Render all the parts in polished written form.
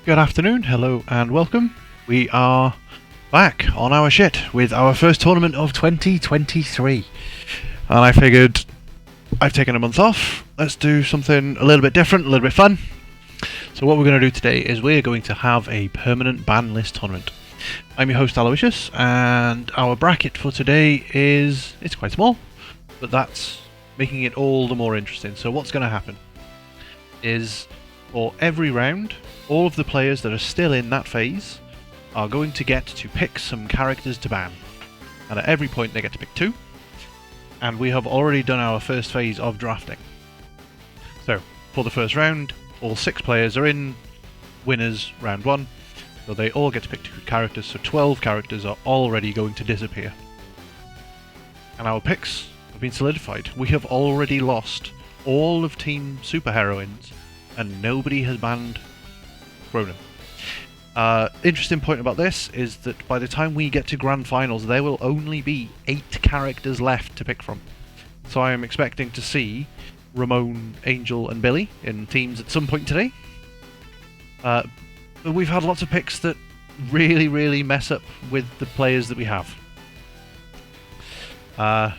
Good afternoon, hello and welcome. We are back on our shit with our first tournament of 2023. And I figured I've taken a month off, let's do something a little bit different, a little bit fun. So what we're going to do today is we're going to have a permanent ban list tournament. I'm your host Aloysius, and our bracket for today it's quite small, but that's making it all the more interesting. So what's going to happen is, for every round, all of the players that are still in that phase are going to get to pick some characters to ban. And at every point they get to pick 2. And we have already done our first phase of drafting. So, for the first round, all 6 players are in winners round 1. So they all get to pick 2 characters, so 12 characters are already going to disappear. And our picks have been solidified. We have already lost all of Team Superheroines, and nobody has banned Cronin. Interesting point about this is that by the time we get to Grand Finals, there will only be 8 characters left to pick from. So I am expecting to see Ramon, Angel and Billy in teams at some point today. But we've had lots of picks that really mess up with the players that we have. And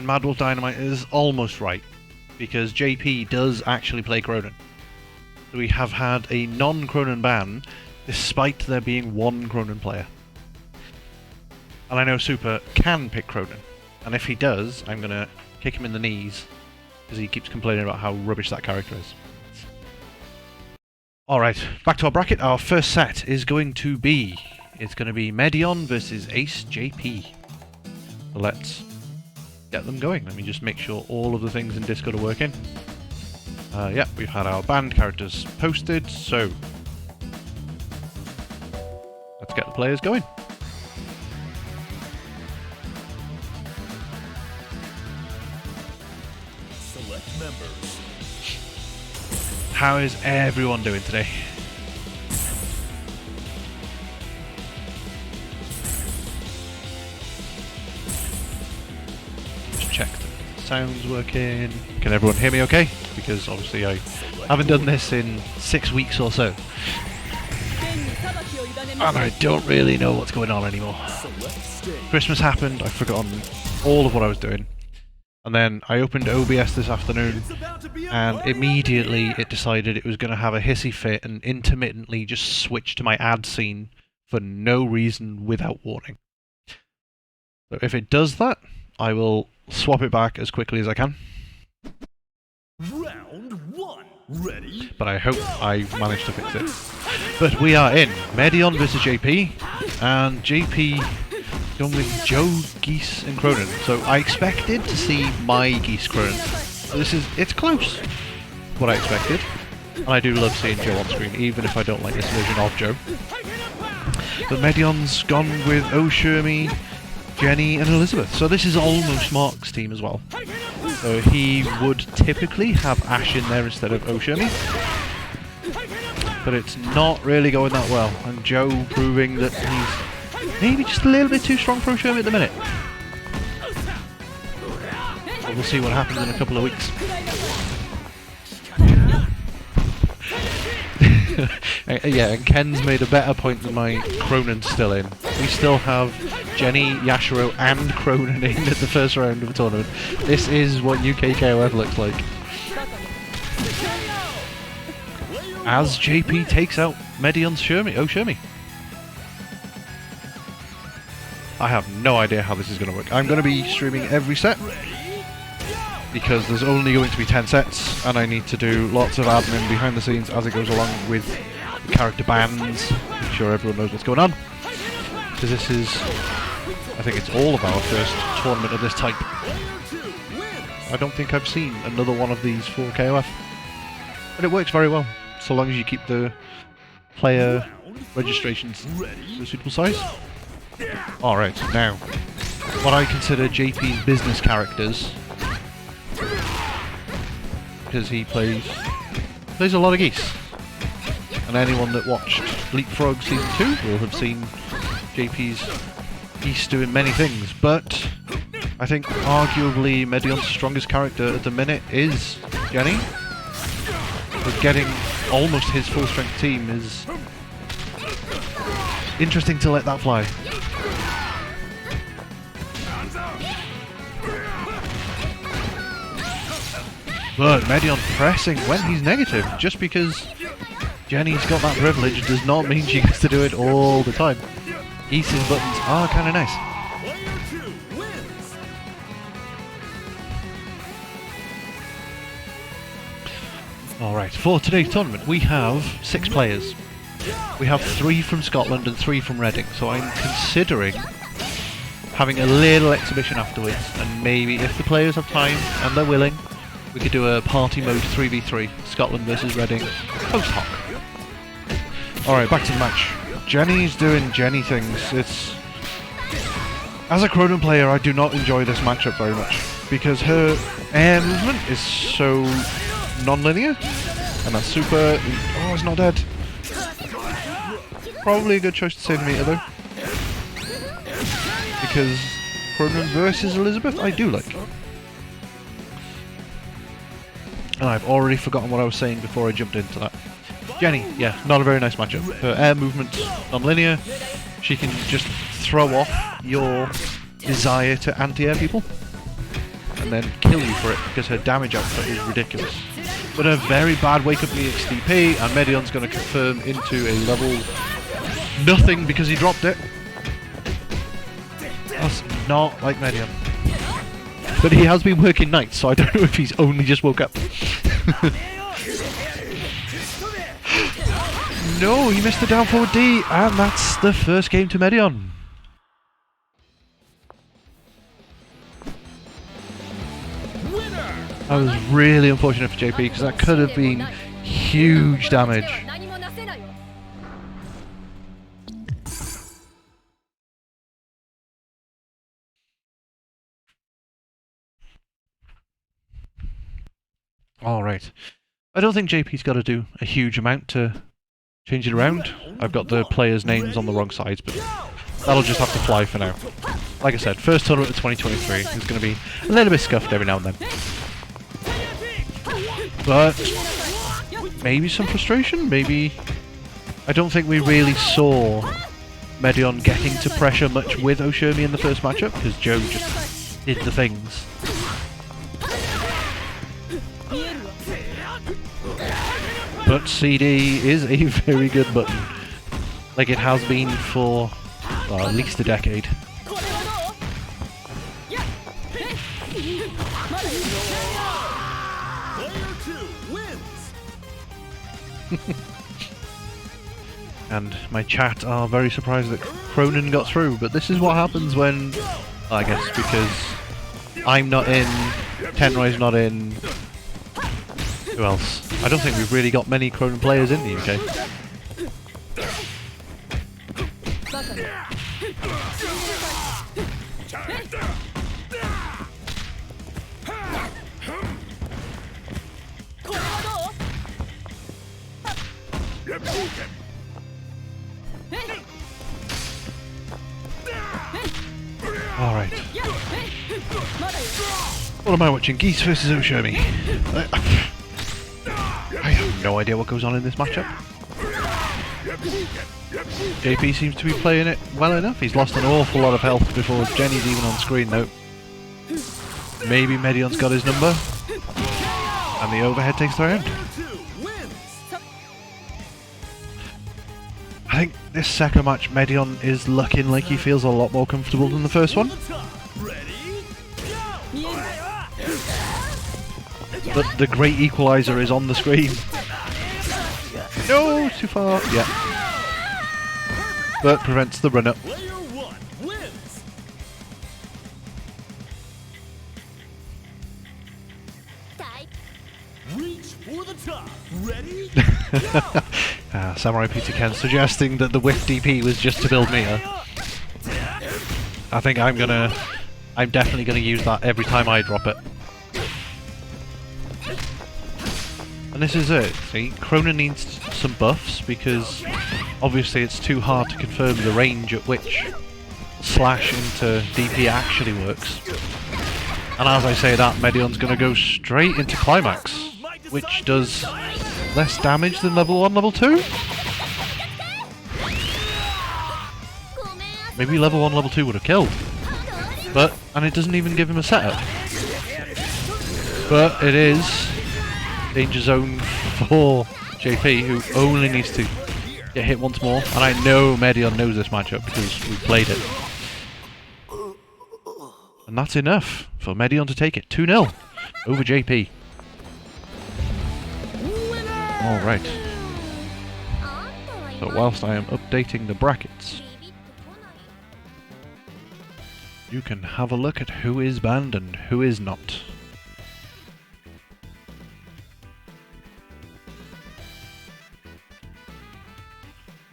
Mad Wolf Dynamite is almost right, because JP does actually play Cronin. So we have had a non-Cronin ban, despite there being 1 Cronin player. And I know Super can pick Cronin, and if he does, I'm going to kick him in the knees, because he keeps complaining about how rubbish that character is. Alright, back to our bracket. Our first set is going to be Medion versus Ace JP. So let's get them going. Let me just make sure all of the things in Discord are working. Yeah, we've had our banned characters posted, so let's get the players going. Select members. How is everyone doing today? Just check the sound's working. Can everyone hear me okay? Because obviously I haven't done this in 6 weeks or so. And I don't really know what's going on anymore. Christmas happened, I've forgotten all of what I was doing. And then I opened OBS this afternoon, and immediately it decided it was going to have a hissy fit and intermittently just switch to my ad scene for no reason without warning. So if it does that, I will swap it back as quickly as I can. Round 1. Ready? But I hope I managed to fix it. But we are in Medion versus JP, and JP gone with Joe, Geese and Cronin. So I expected to see my Geese Cronin. It's close, what I expected. And I do love seeing Joe on screen, even if I don't like this version of Joe. But Medion's gone with O'Shermy, Jenny and Elizabeth. So this is almost Mark's team as well. So he would typically have Ash in there instead of O'Shermy. But it's not really going that well. And Joe proving that he's maybe just a little bit too strong for O'Shermy at the minute. So we'll see what happens in a couple of weeks. Yeah, and Ken's made a better point than my Cronin's still in. We still have Jenny, Yashiro and Cronin in at the first round of the tournament. This is what UK KOF looks like. As JP takes out Medion's O'Shermy. I have no idea how this is going to work. I'm going to be streaming every set, because there's only going to be 10 sets, and I need to do lots of admin behind the scenes as it goes along with the character bans, make sure everyone knows what's going on. Because this is, I think it's all of our first tournament of this type. I don't think I've seen another one of these for KOF. But it works very well, so long as you keep the player registrations to a suitable size. Alright, now, what I consider JP's business characters, because he plays a lot of Geese. And anyone that watched Leapfrog Season 2 will have seen JP's Geese doing many things, but I think arguably Medion's strongest character at the minute is Jenny. but getting almost his full strength team is interesting to let that fly. But Medion pressing when he's negative, just because Jenny's got that privilege does not mean she gets to do it all the time. East's buttons are kind of nice. Alright, for today's tournament we have 6 players. We have 3 from Scotland and 3 from Reading, so I'm considering having a little exhibition afterwards, and maybe if the players have time and they're willing, we could do a party mode 3v3, Scotland versus Reading, post hoc. Alright, back to the match. Jenny's doing Jenny things. It's... As a Cronin player, I do not enjoy this matchup very much, because her air movement is so non-linear, and that's super... Oh, it's not dead. Probably a good choice to save the meter though, because Cronin versus Elizabeth I do like. And I've already forgotten what I was saying before I jumped into that. Jenny, yeah, not a very nice matchup. Her air movement's non-linear. She can just throw off your desire to anti-air people and then kill you for it because her damage output is ridiculous. But a very bad wake-up me XDP, and Medion's going to confirm into a level nothing because he dropped it. That's not like Medion. But he has been working nights, so I don't know if he's only just woke up. No, he missed the down forward D, and that's the first game to Medion. That was really unfortunate for JP, because that could have been huge damage. Alright. I don't think JP's got to do a huge amount to change it around. I've got the players' names on the wrong sides, but that'll just have to fly for now. Like I said, first tournament of 2023 is going to be a little bit scuffed every now and then. But maybe some frustration, maybe... I don't think we really saw Medion getting to pressure much with Oshumi in the first matchup, because Joe just did the things. But CD is a very good button, like it has been for well, at least a decade. And my chat are very surprised that Cronin got through, but this is what happens when, I guess because I'm not in, Tenroy's not in, who else? I don't think we've really got many Cronin players in the UK. Alright. What am I watching? Geese versus Oshumi. I have no idea what goes on in this matchup. JP seems to be playing it well enough. He's lost an awful lot of health before Jenny's even on screen though. Maybe Medion's got his number. And the overhead takes the round. I think this second match Medion is looking like he feels a lot more comfortable than the first one. But the great equalizer is on the screen. No, too far. Yeah. But prevents the run up. Reach for the top. Ready? Samurai Peter Ken suggesting that the whiff DP was just to build me. I think I'm definitely gonna use that every time I drop it. And this is it. See, Cronin needs some buffs because obviously it's too hard to confirm the range at which slash into DP actually works. And as I say that, Medion's going to go straight into climax, which does less damage than level 1, level 2? Maybe level 1, level 2 would have killed. But, and it doesn't even give him a setup. But it is danger zone for JP, who only needs to get hit once more. And I know Medion knows this matchup because we've played it. And that's enough for Medion to take it. 2-0 over JP. Alright. So whilst I am updating the brackets, you can have a look at who is banned and who is not.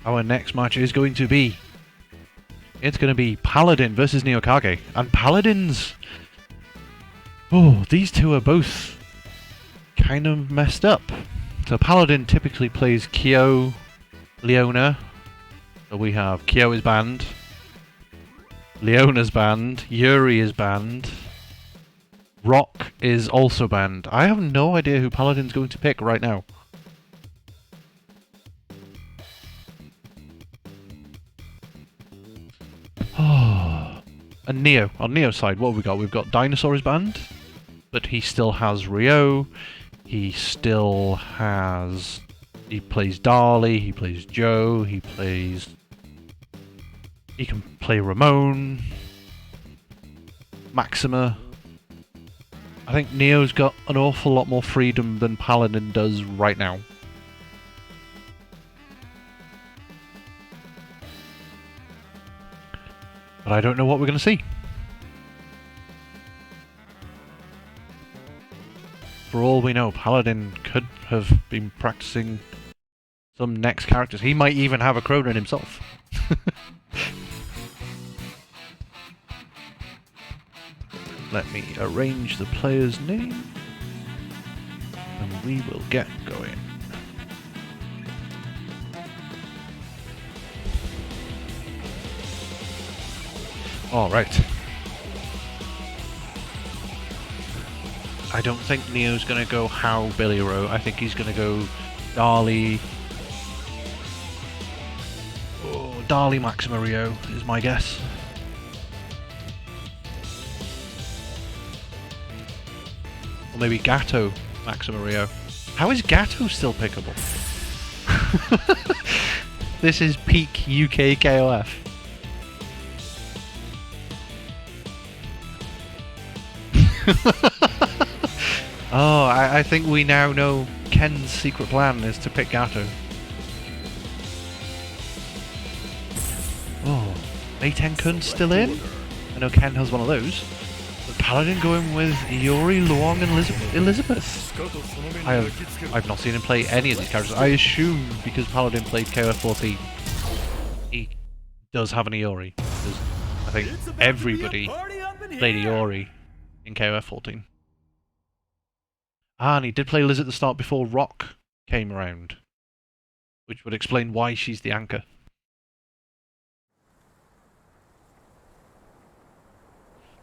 Our next match is going to be... It's going to be Paladin versus Neokage. And Paladins... Oh, these two are both kind of messed up. So Paladin typically plays Kyo, Leona. So we have Kyo is banned. Leona's banned. Yuri is banned. Rock is also banned. I have no idea who Paladin's going to pick right now. And Neo. On Neo's side, what have we got? We've got Dinosaur is banned, but he still has Ryo. He still has... He plays Dali, he plays Joe, he plays... He can play Ramon. Maxima. I think Neo's got an awful lot more freedom than Paladin does right now. But I don't know what we're going to see. For all we know, Paladin could have been practicing some next characters. He might even have a Cronin himself. Let me arrange the player's name, and we will get going. Alright. I don't think Neo's going to go How Billy Rowe. I think he's going to go Dali. Oh, Dali Maxima Ryo is my guess. Or maybe Gato Maxima Ryo. How is Gato still pickable? This is peak UK KOF. Oh, I think we now know Ken's secret plan is to pick Gato. Oh, Meitenkun still in? I know Ken has one of those. But Paladin going with Yuri, Luong and Elizabeth. I've not seen him play any of these characters. I assume because Paladin played KOF 14, he does have an Iori. Because I think everybody played Iori in KOF 14. Ah, and he did play Liz at the start before Rock came around, which would explain why she's the anchor.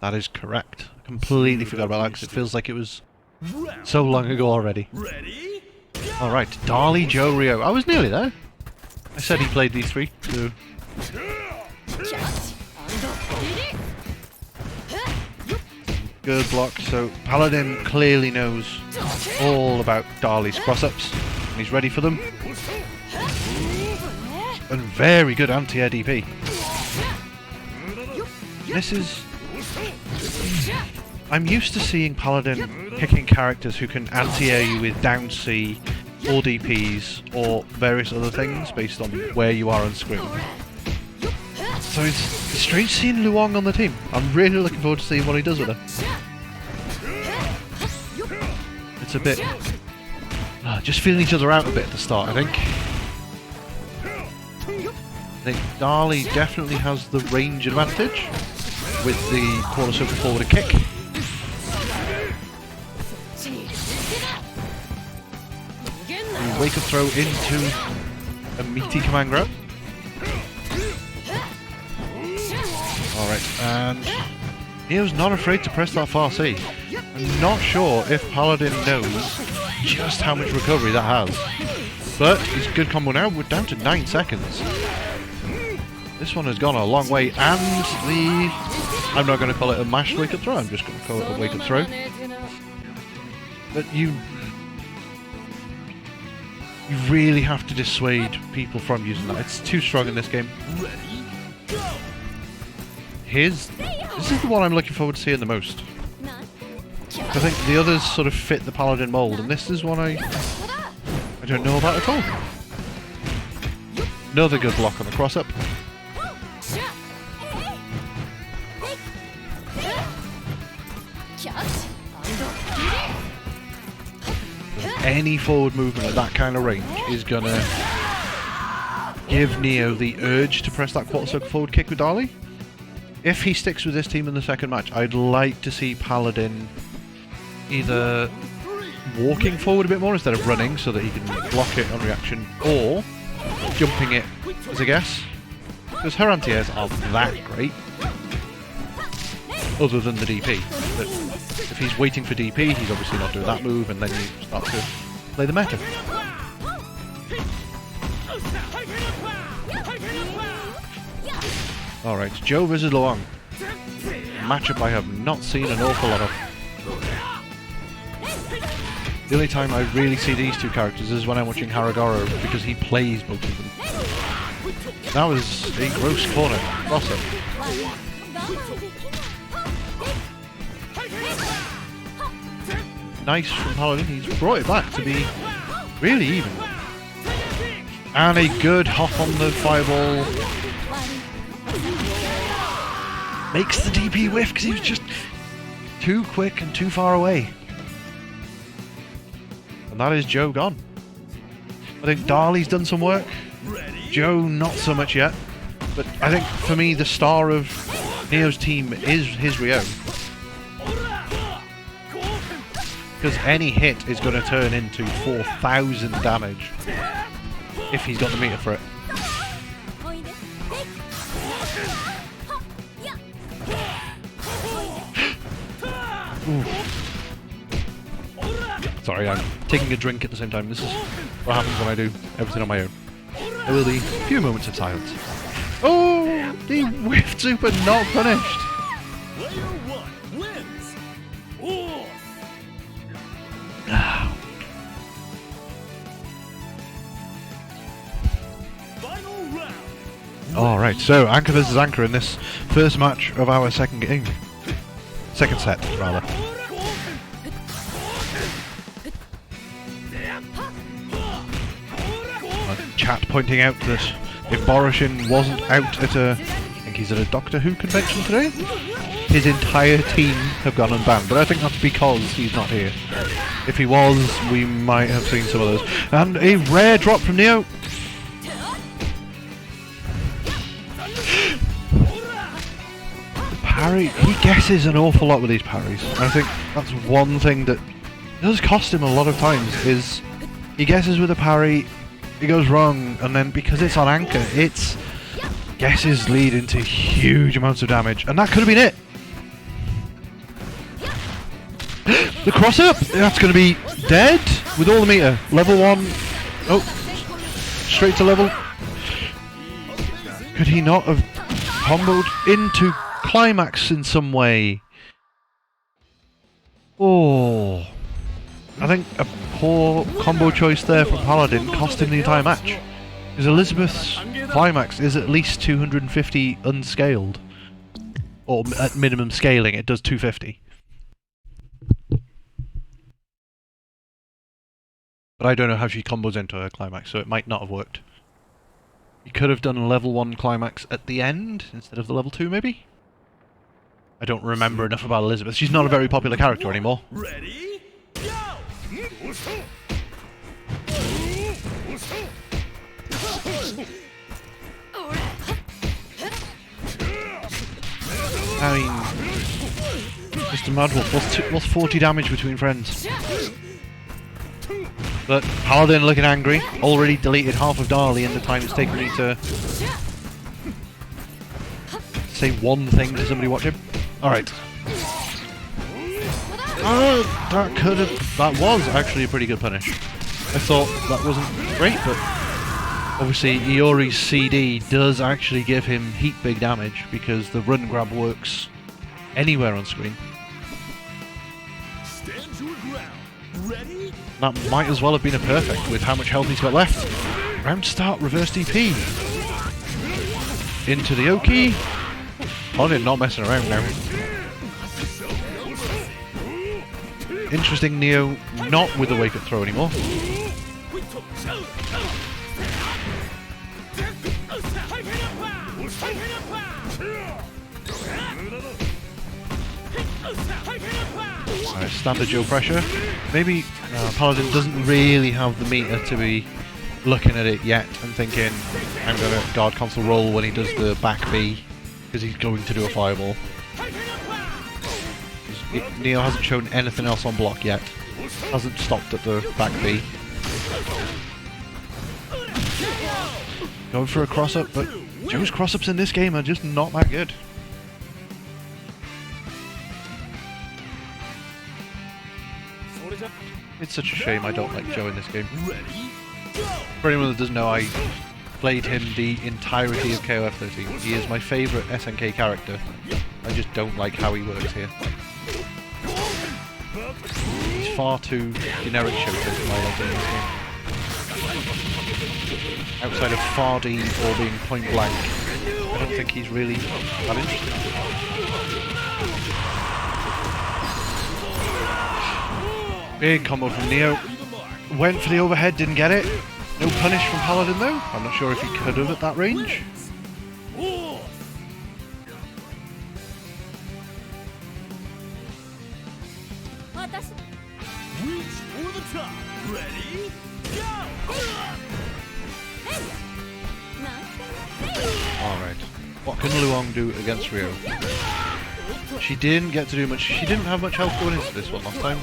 That is correct. I completely forgot about that because it feels like it was so long ago already. Alright, Dali, Joe, Ryo. I was nearly there. I said he played these three, so... Good block, so Paladin clearly knows all about Dali's cross-ups, and he's ready for them. And very good anti-air DP. This is... I'm used to seeing Paladin picking characters who can anti-air you with down C, or DPs, or various other things based on where you are on screen. So it's strange seeing Luong on the team. I'm really looking forward to seeing what he does with her. It's a bit... just feeling each other out a bit at the start, I think. I think Dali definitely has the range advantage with the corner circle forward and kick. The wake up throw into a meaty command grab. Alright, and Neo's not afraid to press that far C. I'm not sure if Paladin knows just how much recovery that has. But it's a good combo now. We're down to 9 seconds. This one has gone a long way, and I'm not going to call it a mashed wake-up throw, I'm just going to call it a wake-up throw. But you really have to dissuade people from using that. It's too strong in this game. This is the one I'm looking forward to seeing the most. I think the others sort of fit the Paladin mold, and this is one I don't know about at all. Another good block on the cross-up. Any forward movement at that kind of range is gonna give Neo the urge to press that quarter circle forward kick with Dali. If he sticks with this team in the second match, I'd like to see Paladin either walking forward a bit more instead of running so that he can block it on reaction, or jumping it as a guess. Because her anti-airs aren't that great, other than the DP. But if he's waiting for DP, he's obviously not doing that move, and then you start to play the meta. Alright, Joe versus Luong. Matchup I have not seen an awful lot of. The only time I really see these two characters is when I'm watching Haragoro, because he plays both of them. That was a gross corner. Awesome. Nice from Paladin, he's brought it back to be really even. And a good hop on the fireball. Makes the DP whiff because he was just too quick and too far away. And that is Joe gone. I think Dali's done some work. Joe not so much yet. But I think for me the star of Neo's team is his Ryo. Because any hit is going to turn into 4,000 damage if he's got the meter for it. Ooh. Sorry, I'm taking a drink at the same time. This is what happens when I do everything on my own. There will be a few moments of silence. Oh! The whiffed super not punished! Player one wins. Final round. Alright, so Anchor versus Anchor in this first match of our second game. Second set, rather. Chat pointing out that if Boroshin wasn't out at I think he's at a Doctor Who convention today, his entire team have gone unbanned, but I think that's because he's not here. If he was, we might have seen some of those. And a rare drop from Neo. Parry, he guesses an awful lot with these parries. I think that's one thing that does cost him a lot of times, is he guesses with a parry, it goes wrong, and then because it's on Anchor, its guesses lead into huge amounts of damage, and that could have been it. The cross up! That's going to be dead with all the meter. Level 1. Oh, straight to level. Could he not have comboed into climax in some way? Oh, I think a poor combo choice there from Paladin cost him the entire match. Because Elizabeth's climax is at least 250 unscaled. Or at minimum scaling, it does 250. But I don't know how she combos into her climax, so it might not have worked. You could have done a level 1 climax at the end, instead of the level 2 maybe? I don't remember enough about Elizabeth. She's not a very popular character anymore. Ready? Go! I mean, Mr. Madwolf, what's 40 damage between friends? But Paladin looking angry, already deleted half of Dali in the time it's taken me to say one thing to somebody watching. Alright. That was actually a pretty good punish. I thought that wasn't great, but obviously Iori's CD does actually give him heap big damage because the run grab works anywhere on screen. Stand your ground. Ready? That might as well have been a perfect with how much health he's got left. Round start, reverse DP. Into the Oki. Paladin not messing around now. Interesting Neo not with the wake up throw anymore. Standard Joe pressure. Maybe Paladin doesn't really have the meter to be looking at it yet and thinking, I'm going to guard console roll when he does the back B because he's going to do a fireball. Neo hasn't shown anything else on block yet. Hasn't stopped at the back B. Going for a cross up, but Joe's cross ups in this game are just not that good. It's such a shame I don't like Joe in this game. For anyone that doesn't know, I played him the entirety of KOF 13. He is my favourite SNK character. I just don't like how he works here. He's far too generic shooter for my liking in this game. Outside of Fardy or being point blank, I don't think he's really that interesting. Big combo from Neo. Went for the overhead, didn't get it. No punish from Paladin though. I'm not sure if he could have at that range. Reach for the top. Ready? Go! Alright. What can Luong do against Rio? She didn't get to do much. She didn't have much health going into this one last time.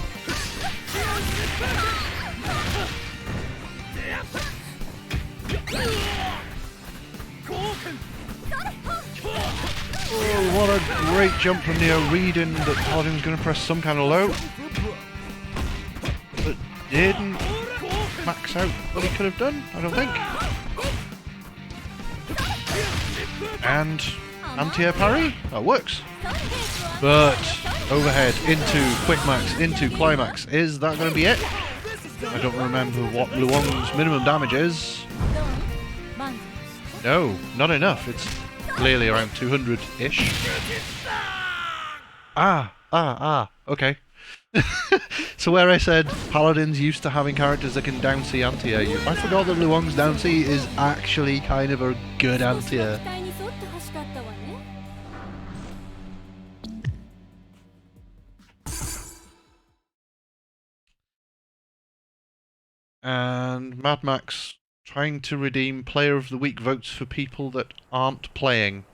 Oh, what a great jump from Neo, reading that Paladin was going to press some kind of low. But didn't max out what he could have done, I don't think. And anti-air parry? That works. But overhead into quick max, into climax. Is that going to be it? I don't remember what Luong's minimum damage is. No, not enough. It's clearly around 200-ish. Okay. So where I said Paladin's used to having characters that can down C anti-air you, I forgot that Luong's down C is actually kind of a good anti-air. And Mad Max trying to redeem Player of the Week votes for people that aren't playing.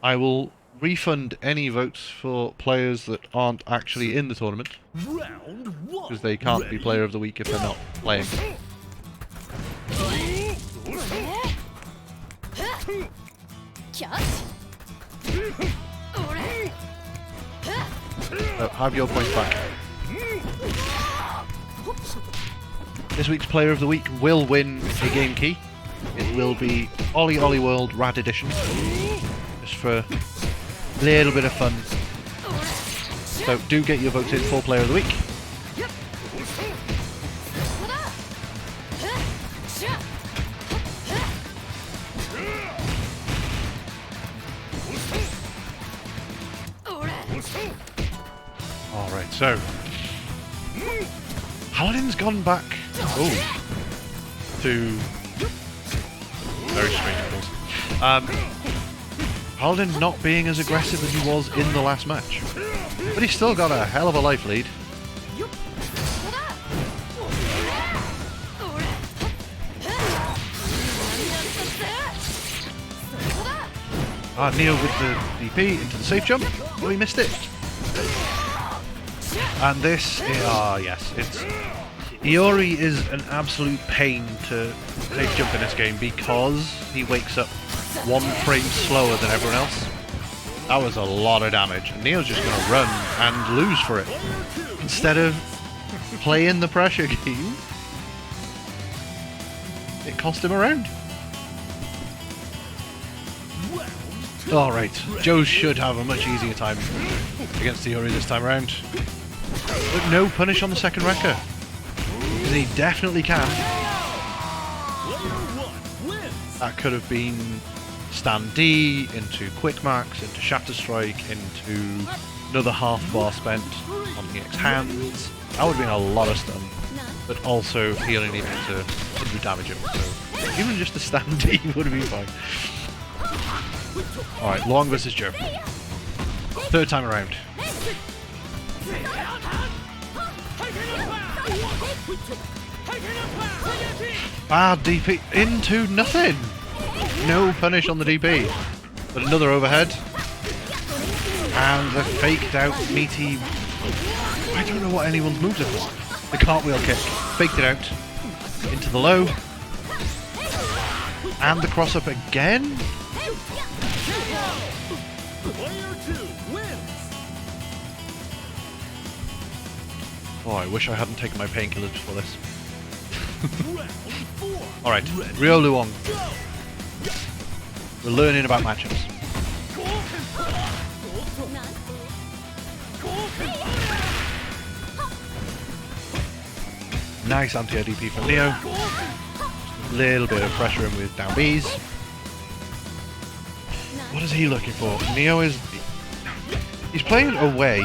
I will refund any votes for players that aren't actually in the tournament, because they can't be Player of the Week if they're not playing. So have your points back. This week's Player of the Week will win a game key. It will be Ollie Ollie World Rad Edition, just for a little bit of fun. So do get your votes in for Player of the Week. Alright, so Paladin's gone back to very strange rules. Paladin not being as aggressive as he was in the last match, but he's still got a hell of a life lead. Neo with the DP into the safe jump. Oh, he missed it. And this, yes, it's... Iori is an absolute pain to safe jump in this game because he wakes up one frame slower than everyone else. That was a lot of damage. And Neo's just going to run and lose for it. Instead of playing the pressure game, it cost him a round. Alright, Joe should have a much easier time against Theory this time around. But no punish on the second wrecker. Because he definitely can. That could have been stand D into quick max, into shatter strike, into another half bar spent on EX hands. That would have been a lot of stun. But also he only needed to 100 damage him, so even just a stand D would have been fine. Alright, Long versus Joe. Third time around. Bad DP into nothing. No punish on the DP. But another overhead. And the faked out meaty... I don't know what anyone's moves are for. The cartwheel kick. Faked it out. Into the low. And the cross up again. Oh, I wish I hadn't taken my painkillers before this. Alright, Ryo Luong. We're learning about matchups. Nice anti-air DP from Neo. Just a little bit of pressure in with down Bs. What is he looking for? Neo is... He's playing away,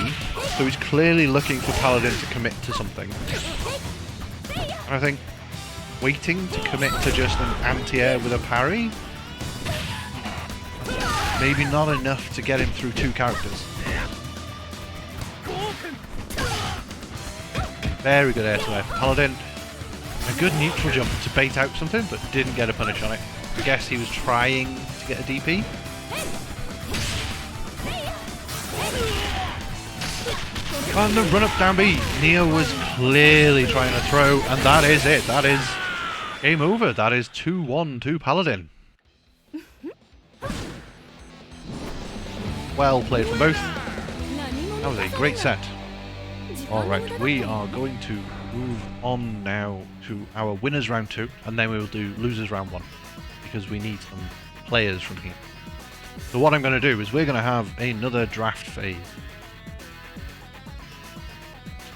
so he's clearly looking for Paladin to commit to something. And I think waiting to commit to just an anti-air with a parry? Maybe not enough to get him through two characters. Very good air to air for Paladin. A good neutral jump to bait out something, but didn't get a punish on it. I guess he was trying to get a DP. And the run up down B. Neo was clearly trying to throw, and that is it. That is game over. That is 2-1 to Paladin. Well played from both. That was a great set. Alright, we are going to move on now to our winners round 2, and then we will do losers round 1, because we need some players from here. So what I'm going to do is we're going to have another draft phase.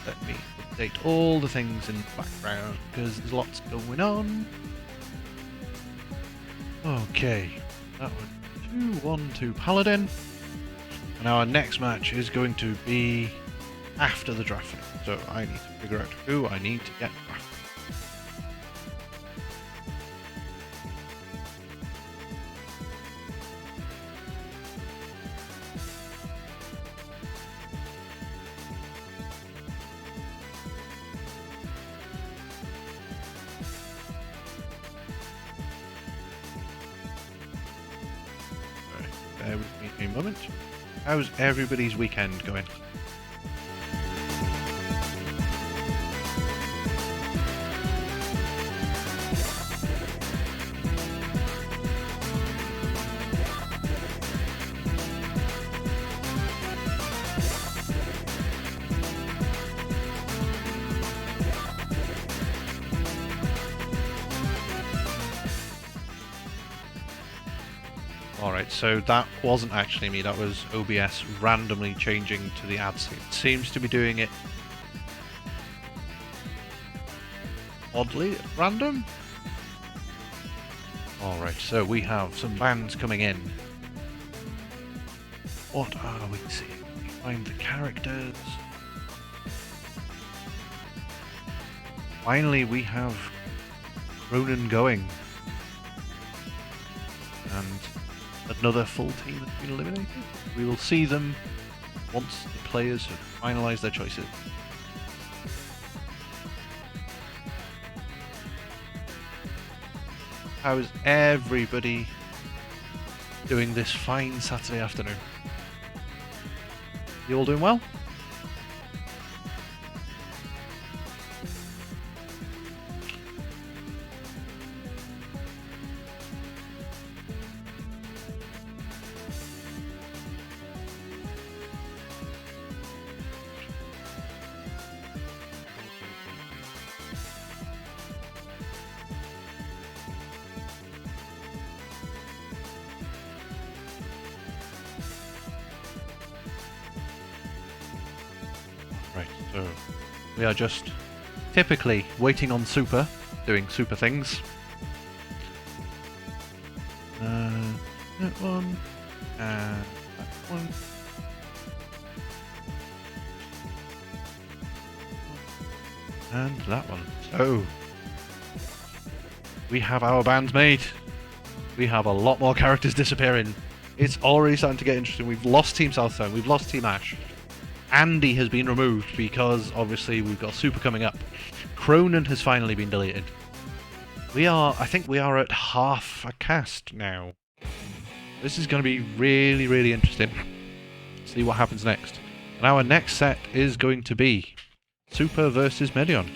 Let me update all the things in the background because there's lots going on. Okay, that was 2-1 to Paladin. And our next match is going to be after the draft. So I need to figure out who I need to get drafted. Bear with me a moment. How's everybody's weekend going? Alright, so that wasn't actually me, that was OBS randomly changing to the ad scene. It seems to be doing it oddly random. Alright, so we have some bands coming in. What are we seeing? We find the characters. Finally we have Ronan going. And another full team has been eliminated. We will see them once the players have finalised their choices. How is everybody doing this fine Saturday afternoon? You all doing well? So we are just typically waiting on Super, doing Super things. That one, and that one. And that one. So we have our bands made. We have a lot more characters disappearing. It's already starting to get interesting. We've lost Team Southtown, we've lost Team Ash. Andy has been removed because obviously we've got Super coming up. Cronin has finally been deleted. I think we are at half a cast now. This is going to be really, really interesting. See what happens next. And our next set is going to be Super versus Medion.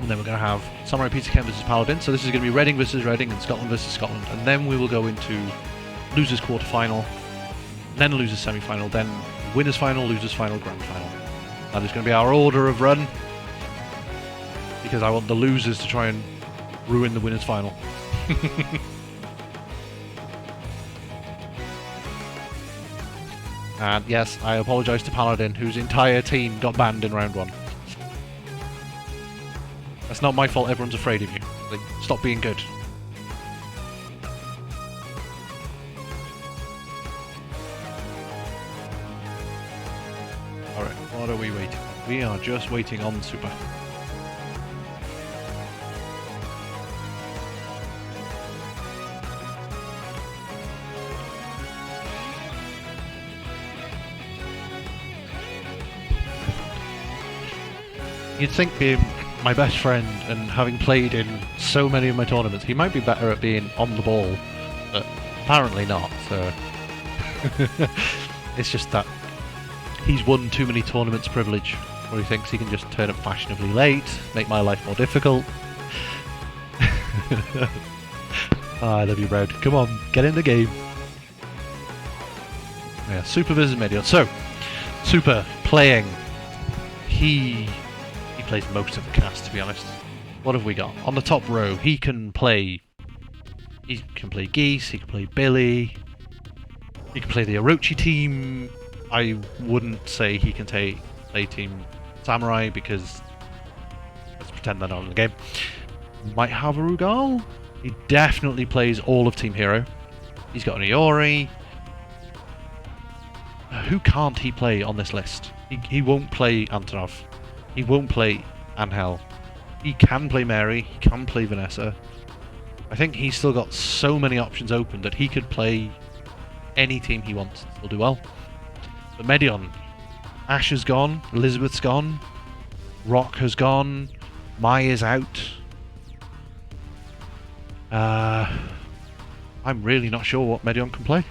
And then we're going to have Samurai Peter Ken versus Paladin. So this is going to be Reading versus Reading and Scotland versus Scotland. And then we will go into losers quarterfinal, then losers semi-final, then winners final, losers final, grand final. That is going to be our order of run, because I want the losers to try and ruin the winners final. And yes, I apologise to Paladin, whose entire team got banned in round 1. That's not my fault, everyone's afraid of you. Like, stop being good. Alright, what are we waiting on? We are just waiting on Super. You'd think being my best friend and having played in so many of my tournaments, he might be better at being on the ball, but apparently not, so... It's just that he's won too many tournaments privilege, where he thinks he can just turn up fashionably late, make my life more difficult. I love you, Brad. Come on, get in the game. Yeah, Super versus Medion. So, Super playing. He plays most of the cast, to be honest. What have we got? On the top row, he can play Geese, he can play Billy, he can play the Orochi team. I wouldn't say he can play Team Samurai, because let's pretend they're not in the game. Might have a Rugal. He definitely plays all of Team Hero. He's got an Iori. Who can't he play on this list? He won't play Antonov. He won't play Angel. He can play Mary. He can play Vanessa. I think he's still got so many options open that he could play any team he wants and still do well. But Medion, Ash has gone. Elizabeth's gone. Rock has gone. Maya's out. I'm really not sure what Medion can play.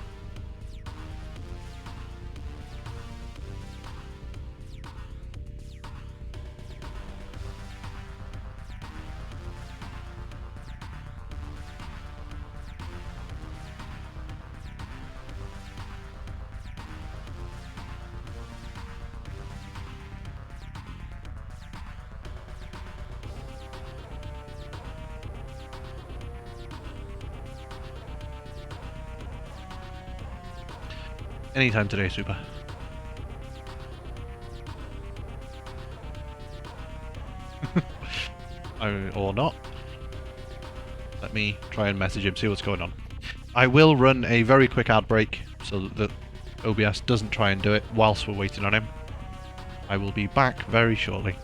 Anytime today, Super. Or not. Let me try and message him, see what's going on. I will run a very quick ad break so that OBS doesn't try and do it whilst we're waiting on him. I will be back very shortly.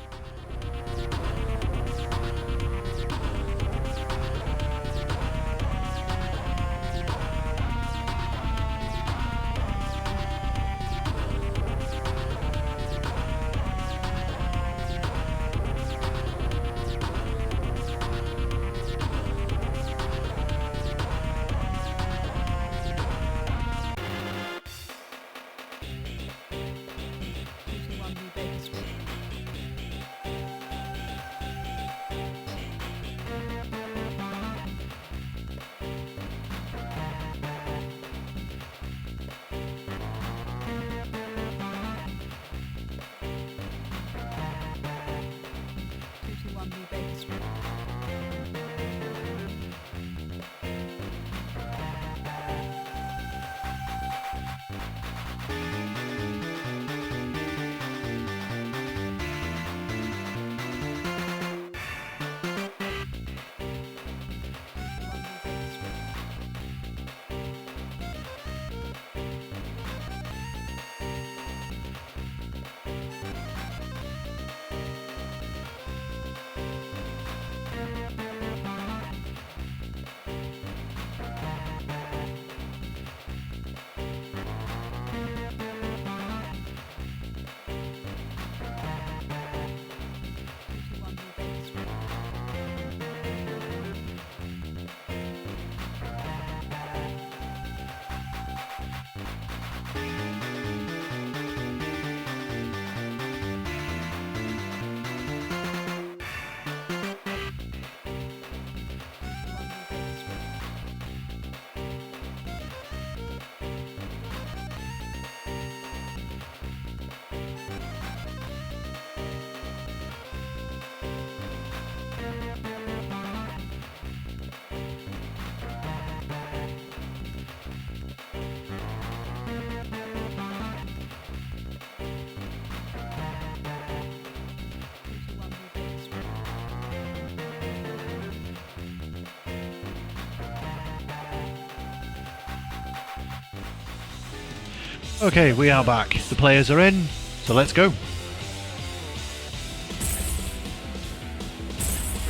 Okay, we are back. The players are in, so let's go.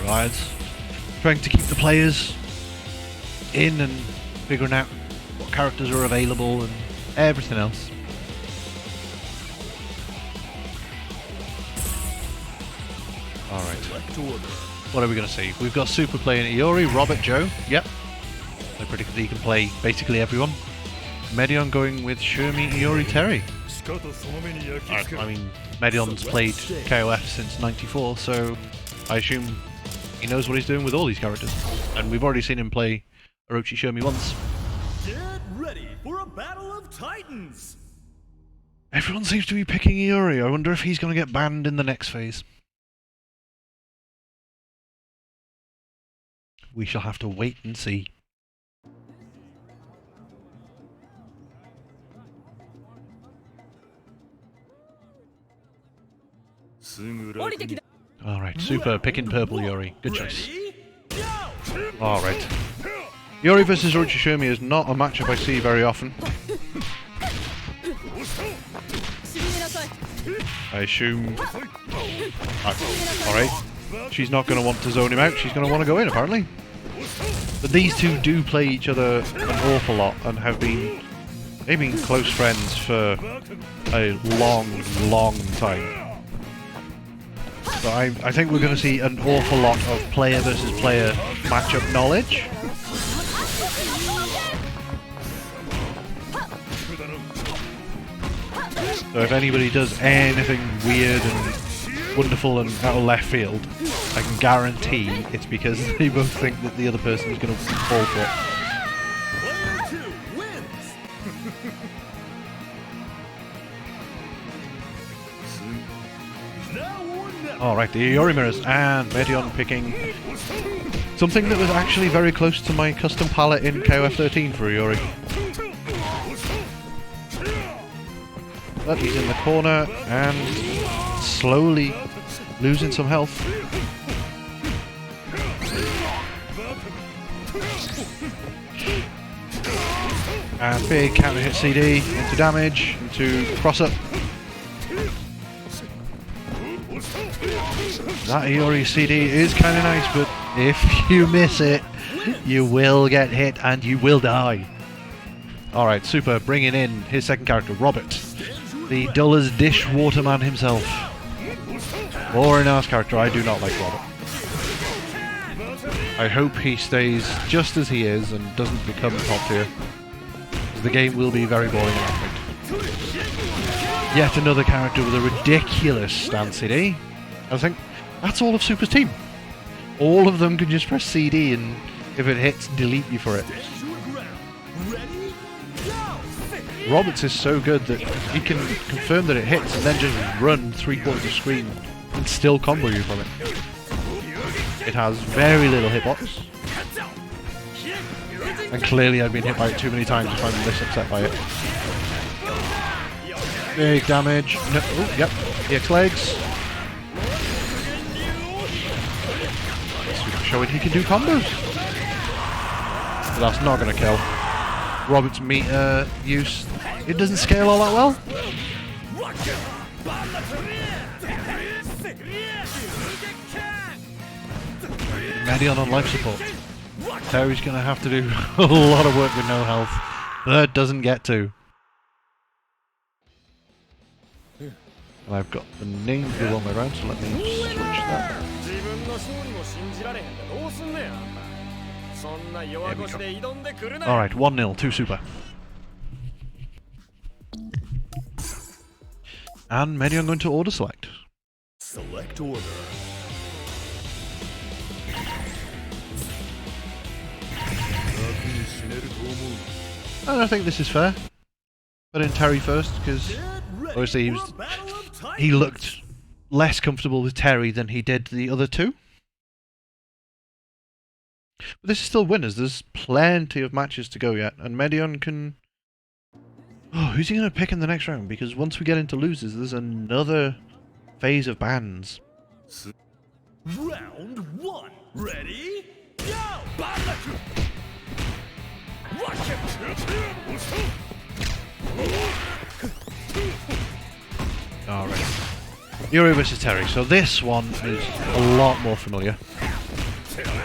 Right. Trying to keep the players in and figuring out what characters are available and everything else. Alright. What are we going to see? We've got Super playing Iori, Robert, Joe. Yep. I predicted he can play basically everyone. Medion going with Shermie, Iori, Terry. I mean, Medion's played KOF since '94, so I assume he knows what he's doing with all these characters. And we've already seen him play Orochi Shermie once. Get ready for a battle of titans! Everyone seems to be picking Iori. I wonder if he's going to get banned in the next phase. We shall have to wait and see. Alright, Super picking purple Iori. Good choice. Alright. Iori versus Orochi Shermie is not a matchup I see very often. I assume... Alright. She's not going to want to zone him out, she's going to want to go in apparently. But these two do play each other an awful lot and have been... They've been close friends for a long, long time. So I think we're going to see an awful lot of player versus player matchup knowledge. So if anybody does anything weird and wonderful and out of left field, I can guarantee it's because they both think that the other person is going to fall for it. Player 2 wins! Alright, the Iori mirrors, and Medion picking something that was actually very close to my custom palette in KOF 13 for Iori. But he's in the corner and slowly losing some health. And big counter hit CD into damage, into cross up. That Iori CD is kind of nice, but if you miss it, you will get hit and you will die. Alright, Super bringing in his second character, Robert. The dull as dishwater man himself. Boring ass character, I do not like Robert. I hope he stays just as he is and doesn't become top tier. The game will be very boring and epic. Yet another character with a ridiculous stance CD. I think that's all of Super's team. All of them can just press CD and if it hits, delete you for it. Roberts is so good that he can confirm that it hits and then just run 3/4 of the screen and still combo you from it. It has very little hitbox. And clearly I've been hit by it too many times if I'm this upset by it. Big damage. No, oh, yep. EX legs. Showing he can do combos. But that's not going to kill. Robert's meter use, it doesn't scale all that well. Medion on life support. Terry's going to have to do a lot of work with no health. That doesn't get to. And I've got the name the wrong way around, so let me switch that. Alright, 1-0 to Super. And Medion going to order select. Select order. And I think this is fair. Put in Terry first, because obviously he looked less comfortable with Terry than he did the other two. But this is still winners. There's plenty of matches to go yet, and Medion can... Oh, who's he going to pick in the next round? Because once we get into losers, there's another phase of bans. Round 1. Ready? Go! Alright. Iori versus Terry. So this one is a lot more familiar.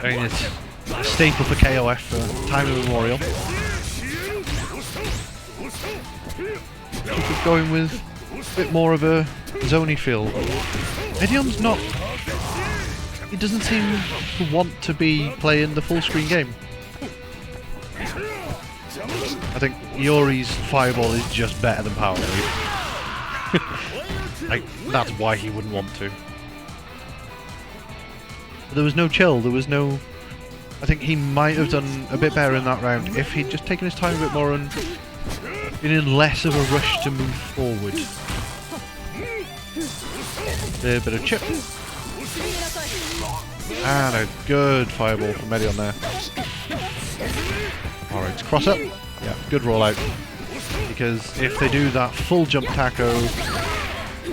I mean, it's a staple for KOF for time immemorial. Just going with a bit more of a zony feel. Medion's not... He doesn't seem to want to be playing the full screen game. I think Iori's fireball is just better than Power Wave. Like, that's why he wouldn't want to. But there was no chill, there was no... I think he might have done a bit better in that round if he'd just taken his time a bit more and been in less of a rush to move forward. A bit of chip. And a good fireball from Medion there. Alright, cross up. Yeah, good rollout. Because if they do that full jump taco,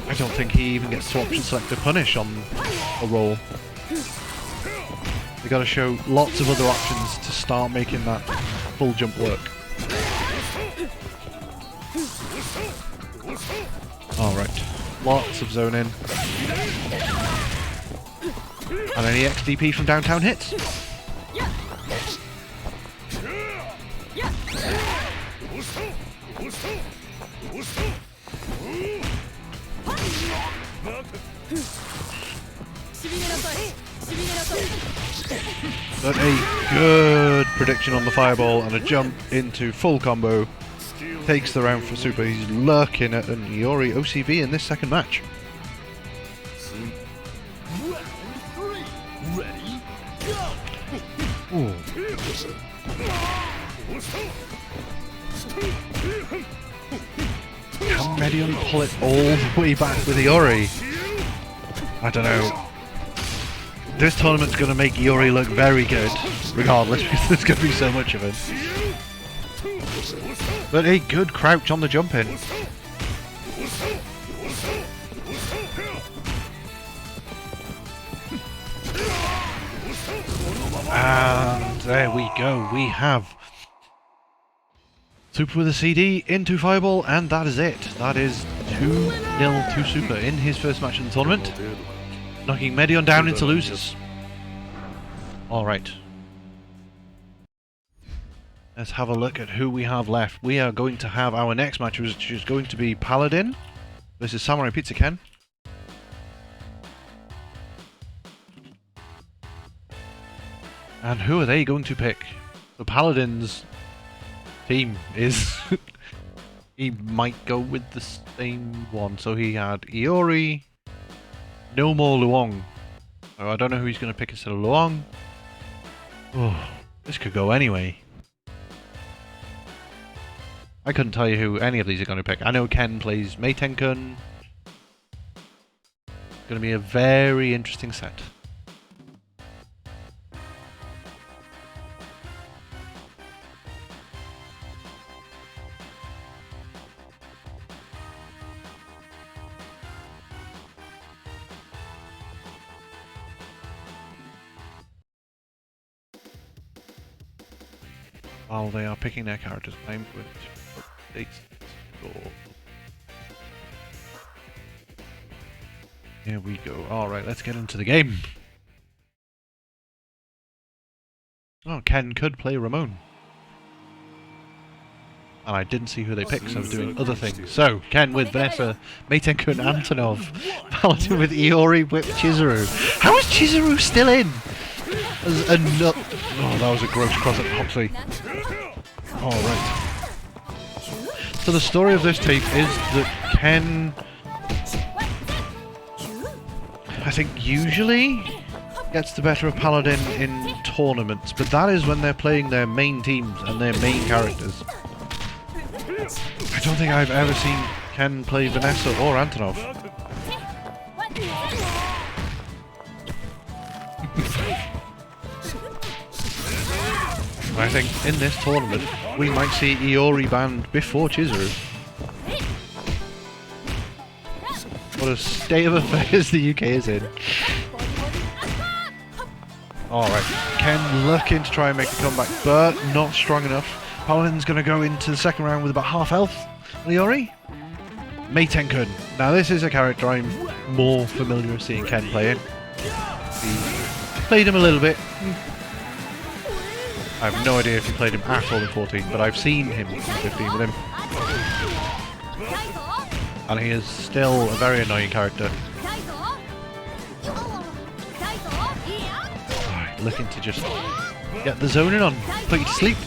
I don't think he even gets to option select a punish on a roll. They gotta show lots of other options to start making that full jump work. Alright, lots of zone in. And any XDP from downtown hits. But a good prediction on the fireball and a jump into full combo. Takes the round for Super. He's lurking at an Iori OCV in this second match. Ooh. Can Medion pull it all the way back with Iori? I don't know. This tournament's going to make Iori look very good, regardless, because there's going to be so much of him. But a good crouch on the jump in. And there we go, we have Super with a CD into Fireball, and that is it. That is 2-0 to Super in his first match in the tournament, knocking Medion down into losers. Alright. Let's have a look at who we have left. We are going to have our next match, which is going to be Paladin versus Samurai Pizza Ken. And who are they going to pick? The Paladin's team is... he might go with the same one. So he had Iori, no more Luong. So I don't know who he's going to pick instead of Luong. Oh, this could go anyway. I couldn't tell you who any of these are going to pick. I know Ken plays Meitenkun. It's going to be a very interesting set. While they are picking their characters, I'm going to update score. Here we go. Alright, let's get into the game. Oh, Ken could play Ramon. And I didn't see who they picked, so I was doing other things. So, Ken with Vanessa, Meitenkun, Antonov, Paladin with Iori, Whip, Chizuru. How is Chizuru still in? As a nut. Oh, that was a gross cross at Hoxley. Alright. So the story of this tape is that Ken, I think, usually gets the better of Paladin in tournaments, but that is when they're playing their main teams and their main characters. I don't think I've ever seen Ken play Vanessa or Antonov. I think in this tournament we might see Iori banned before Chizuru. What a state of affairs the UK is in. Alright, Ken looking to try and make a comeback, but not strong enough. Paladin's going to go into the second round with about half health. Iori? Meitenkun. Now this is a character I'm more familiar with seeing Ken playing. He played him a little bit. I have no idea if he played him at all in 14, but I've seen him in 15 with him. And he is still a very annoying character. Alright, looking to just get the zoning on, put you to sleep.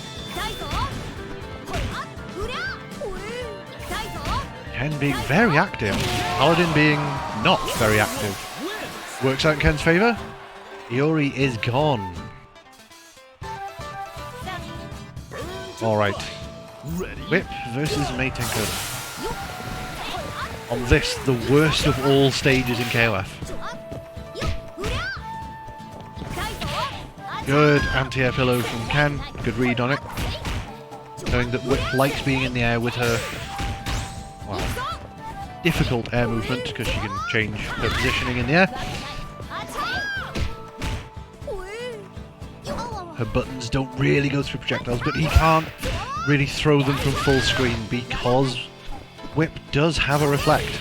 Ken being very active, Paladin being not very active. Works out in Ken's favour. Iori is gone. Alright. Whip versus Meitenkun. On this, the worst of all stages in KOF. Good anti-air pillow from Ken. Good read on it. Knowing that Whip likes being in the air with her, well, difficult air movement because she can change her positioning in the air. Her buttons don't really go through projectiles, but he can't really throw them from full screen because Whip does have a reflect.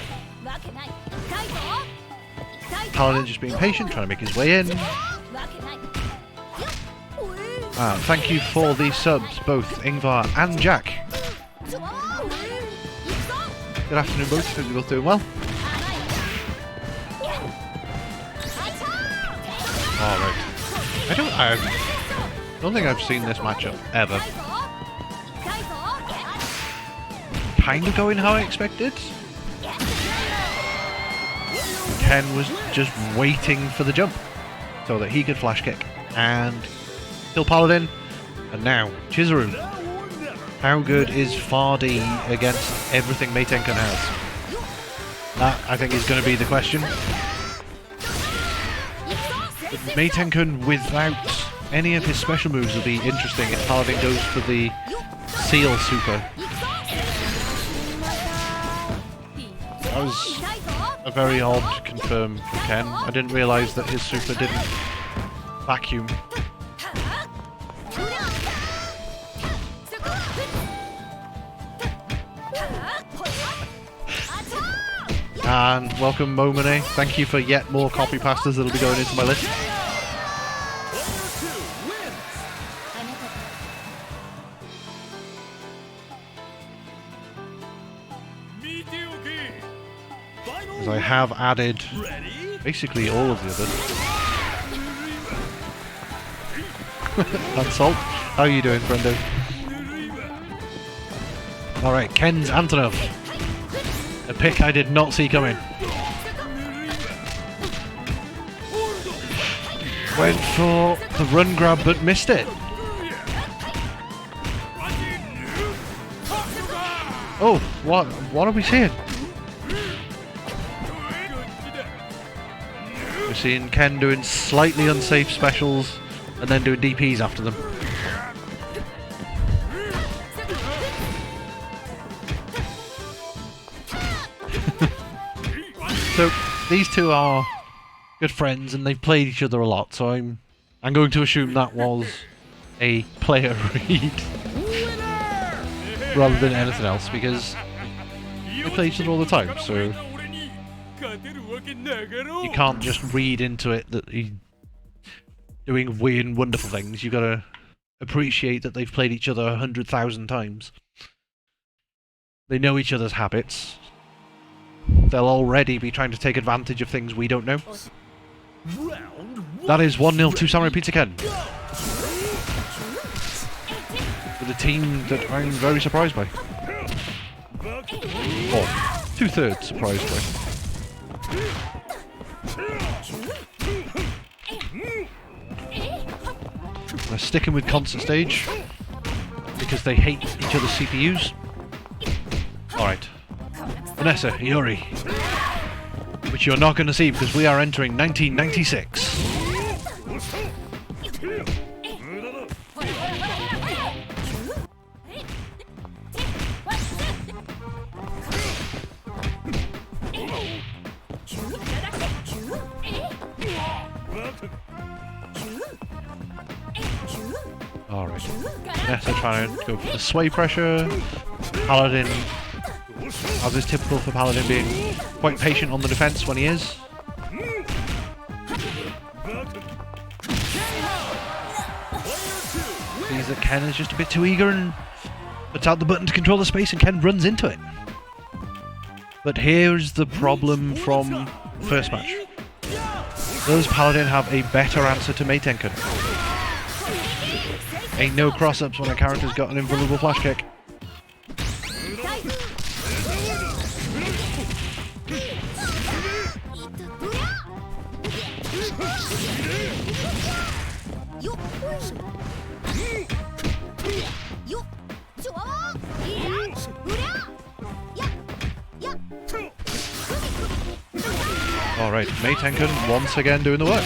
Paladin just being patient, trying to make his way in. Thank you for the subs, both Ingvar and Jack. Good afternoon both, hope you're both doing well. Alright. I don't think I've seen this matchup ever. Kind of going how I expected. Ken was just waiting for the jump so that he could flash kick and kill Paladin. And now, Chizuru. How good is Fardy against everything Meitenkun has? That, I think, is going to be the question. Meitenkun without any of his special moves will be interesting if Paladin goes for the Seal Super. That was a very odd confirm from Ken. I didn't realise that his super didn't vacuum. And welcome Momone. Thank you for yet more copy pastas that'll be going into my list. As I have added basically all of the others. Unsalt. How are you doing, friendo? Alright, Ken's Antonov. A pick I did not see coming. Went for the run grab but missed it. Oh, what are we seeing? We're seeing Ken doing slightly unsafe specials and then doing DPs after them. So these two are good friends and they've played each other a lot, so I'm going to assume that was a player read rather than anything else, because they play each other all the time, so you can't just read into it that he's doing weird and wonderful things. You've got to appreciate that they've played each other 100,000 times. They know each other's habits. They'll already be trying to take advantage of things we don't know. That is 1-0 to Samurai Pizza Ken. With a team that I'm very surprised by. Or 2/3 surprised by. They're sticking with concert stage because they hate each other's CPUs. Alright. Vanessa, Iori. Which you're not going to see because we are entering 1996. Alright. Vanessa trying to go for the sway pressure. Paladin as is typical for Paladin, being quite patient on the defense when he is. Sees that Ken is just a bit too eager and puts out the button to control the space, and Ken runs into it. But here's the problem from the first match. Does Paladin have a better answer to Mei Tenkan? Ain't no cross-ups when a character's got an invulnerable flash kick. Alright, Mei Tenkan once again doing the work.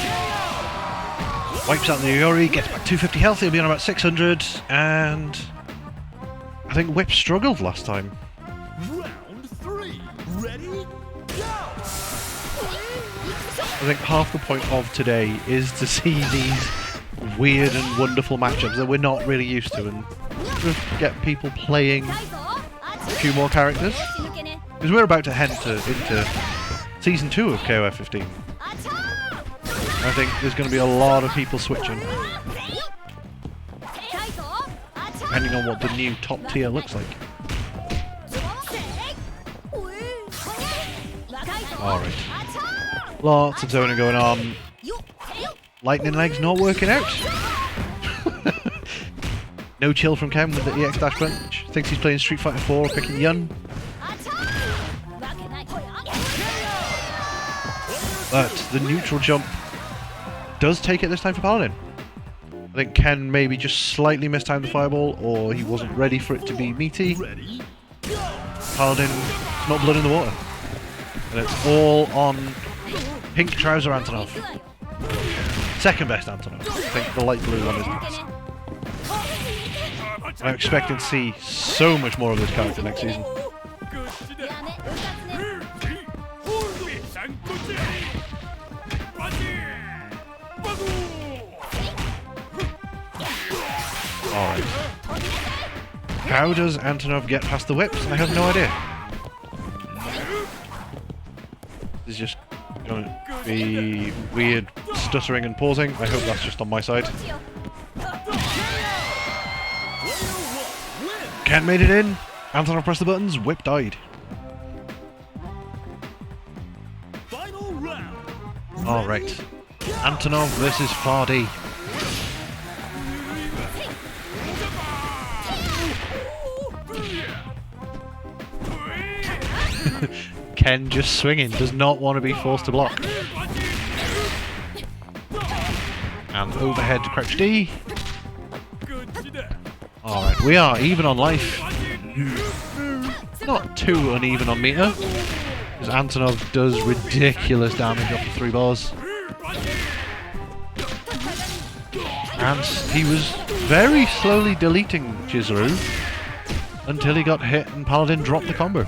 Wipes out the Yori, gets back 250 health, he'll be on about 600, and I think Whip struggled last time. Round 3. Ready? Go! I think half the point of today is to see these weird and wonderful matchups that we're not really used to, and just get people playing a few more characters. Because we're about to head into Season 2 of KOF 15. I think there's going to be a lot of people switching, depending on what the new top tier looks like. Alright. Lots of zoning going on. Lightning Leg's not working out. No chill from Ken with the EX dash punch. Thinks he's playing Street Fighter 4 or picking Yun. But the neutral jump does take it this time for Paladin. I think Ken maybe just slightly mistimed the fireball, or he wasn't ready for it to be meaty. Paladin, not blood in the water. And it's all on Pink Trouser Antonov. Second best Antonov. I think the light blue one is best. I'm expecting to see so much more of this character next season. Alright. How does Antonov get past the whips? I have no idea. This is just going to be weird stuttering and pausing. I hope that's just on my side. Ken made it in. Antonov pressed the buttons. Whip died. Alright. Antonov versus Fardy. Ken just swinging, does not want to be forced to block. And overhead crouch D. Alright, we are even on life. Not too uneven on meter, because Antonov does ridiculous damage off the 3 bars. And he was very slowly deleting Chizuru until he got hit and Paladin dropped the combo.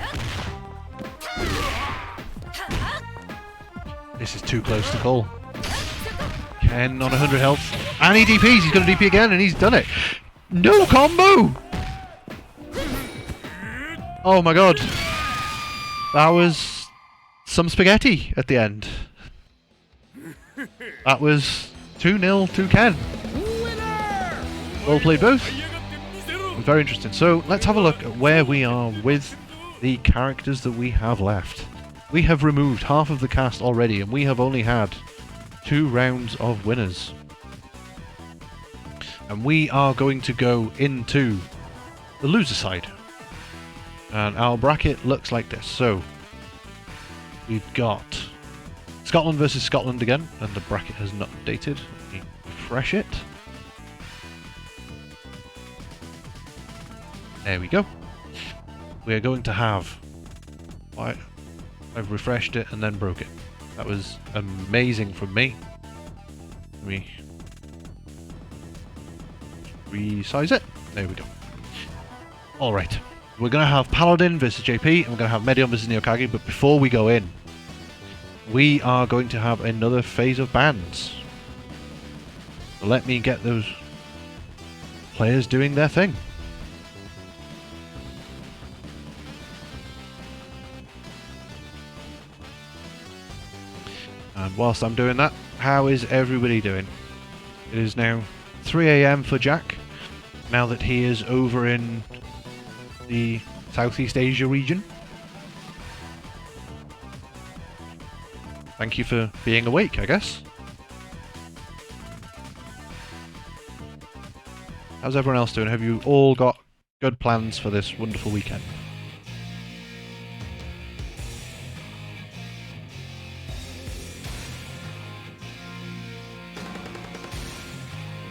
This is too close to call. Ken on 100 health. And he DPs, he's going to DP again, and he's done it. No combo! Oh my god. That was some spaghetti at the end. That was 2-0 to Ken. Well played both. Very interesting. So let's have a look at where we are with the characters that we have left. We have removed half of the cast already, and we have only had 2 rounds of winners. And we are going to go into the loser side. And our bracket looks like this. So we've got Scotland versus Scotland again, and the bracket has not updated. Let me refresh it. There we go. We're going to have... I've refreshed it and then broke it. That was amazing from me. Let me resize it. There we go. Alright. We're going to have Paladin versus JP, and we're going to have Medion versus Neokage, but before we go in, we are going to have another phase of bans. So let me get those players doing their thing. And whilst I'm doing that, how is everybody doing? It is now 3 AM for Jack, now that he is over in the Southeast Asia region. Thank you for being awake, I guess. How's everyone else doing? Have you all got good plans for this wonderful weekend?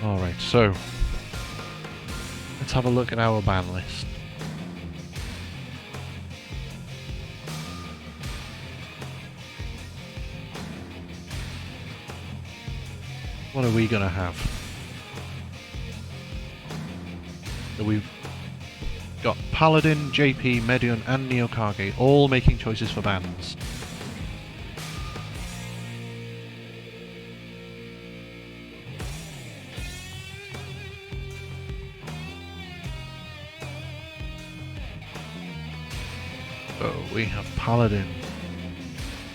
Alright, so let's have a look at our ban list. What are we gonna have? So we've got Paladin, JP, Medion and Neokage all making choices for bans. So we have Paladin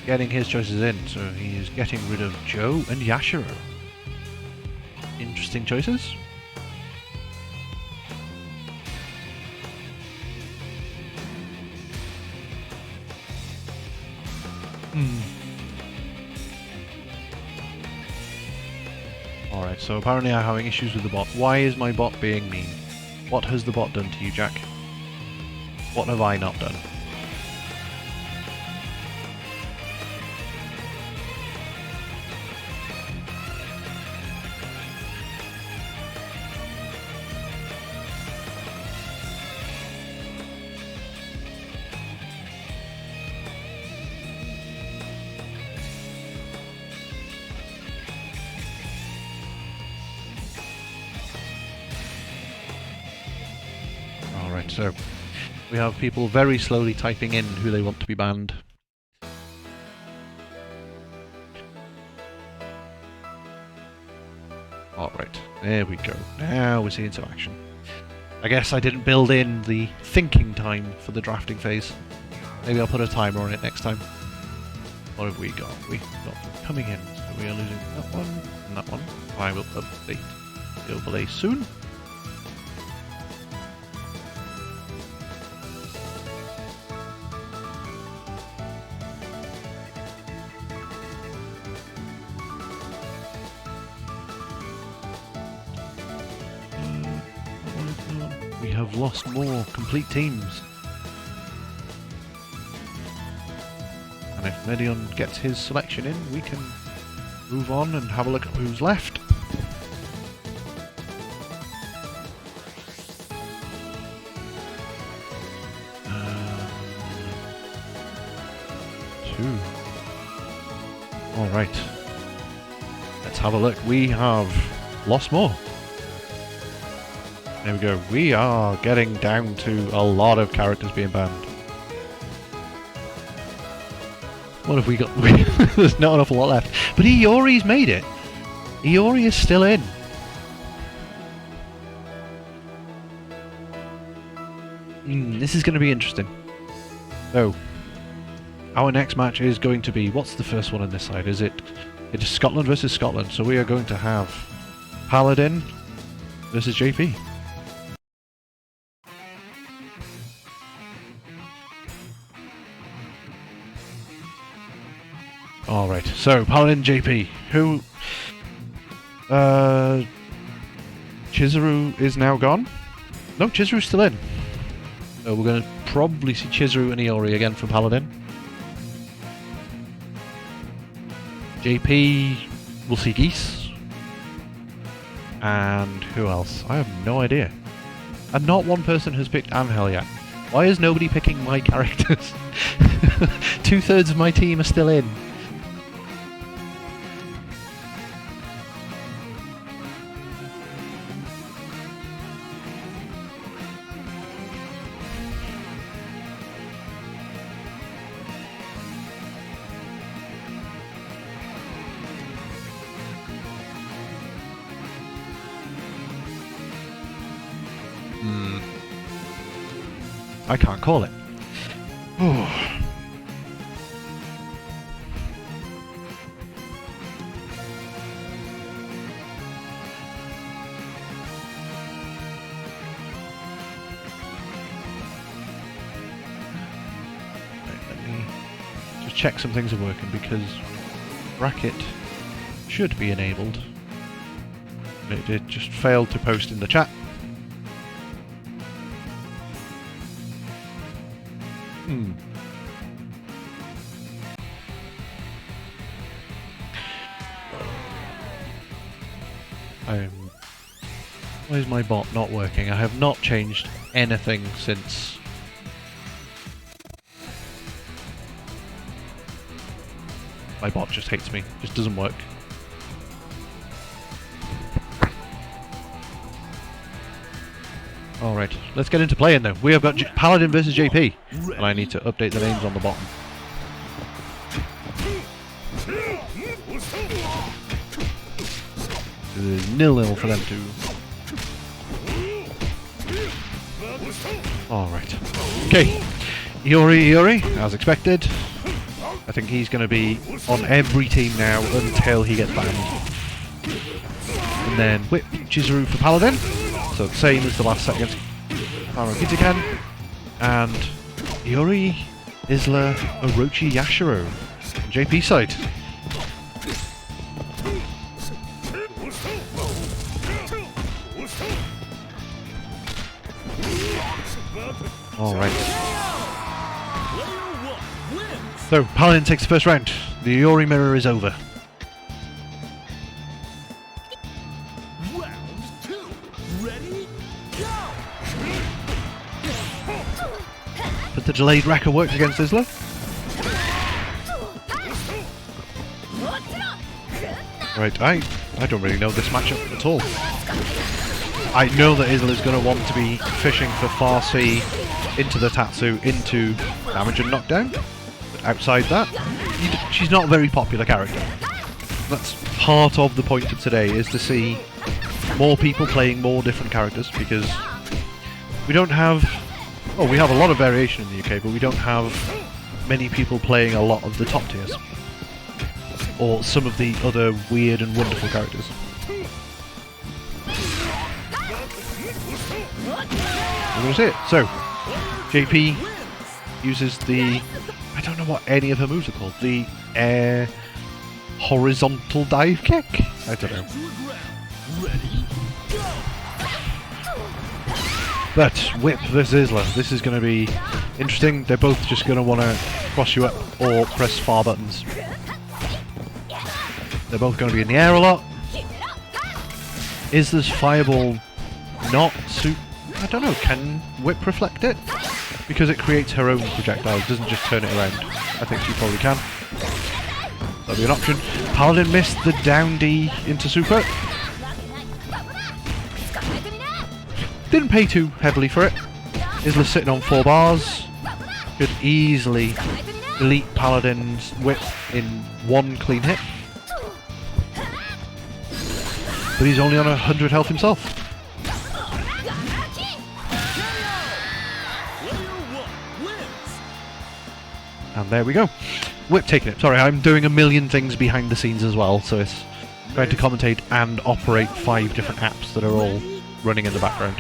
getting his choices in, so he is getting rid of Joe and Yashiro. Interesting choices. Alright, so apparently I'm having issues with the bot. Why is my bot being mean? What has the bot done to you, Jack? What have I not done? Alright, so we have people very slowly typing in who they want to be banned. Alright, there we go. Now we're seeing some action. I guess I didn't build in the thinking time for the drafting phase. Maybe I'll put a timer on it next time. What have we got? We've got coming in, so we are losing that one and that one. I will update the overlay soon. We have lost more complete teams. And if Medion gets his selection in, we can move on and have a look at who's left. Two. Alright. Let's have a look. We have lost more. There we go. We are getting down to a lot of characters being banned. What have we got? There's not an awful lot left. But Iori's made it. Iori is still in. This is going to be interesting. So, our next match is going to be... What's the first one on this side? It is Scotland versus Scotland. So we are going to have Paladin versus JP. Alright, so Paladin JP, who... Chizuru is now gone? No, Chizuru's still in. So we're going to probably see Chizuru and Iori again from Paladin. JP will see Geese. And who else? I have no idea. And not one person has picked Angel yet. Why is nobody picking my characters? 2/3 of my team are still in. I can't call it. check some things are working because bracket should be enabled. It just failed to post in the chat. Why is my bot not working? I have not changed anything since... My bot just hates me. Just doesn't work. Alright, let's get into playing though. We have got Paladin versus JP. And I need to update the names on the bottom. There's 0-0 for them two. Alright. Okay. Iori, as expected. I think he's going to be on every team now until he gets banned. And then Whip Chizuru for Paladin. So same as the last set against Kitakan. And Iori, Isla, Orochi, Yashiro. On JP side. Alright. So, Paladin takes the first round. The Iori mirror is over. Round 2. Ready? Go! But the delayed Raka works against Isla. Right, I don't really know this matchup at all. I know that Isla's going to want to be fishing for far C into the Tatsu, into damage and knockdown. But outside that, she's not a very popular character. That's part of the point of today, is to see more people playing more different characters, because we don't have... Oh, we have a lot of variation in the UK, but we don't have many people playing a lot of the top tiers. Or some of the other weird and wonderful characters. That was it. So, JP uses the... I don't know what any of her moves are called. The air horizontal dive kick? I don't know. But Whip versus Isla. This is going to be interesting. They're both just going to want to cross you up or press far buttons. They're both going to be in the air a lot. Isla's fireball not super... I don't know, can Whip reflect it? Because it creates her own projectile, it doesn't just turn it around. I think she probably can. That'll be an option. Paladin missed the down D into super. Didn't pay too heavily for it. Isla's sitting on 4 bars. Could easily delete Paladin's Whip in 1 clean hit. But he's only on 100 health himself. And there we go. Whip taking it. Sorry, I'm doing a million things behind the scenes as well, so it's trying to commentate and operate 5 different apps that are all running in the background.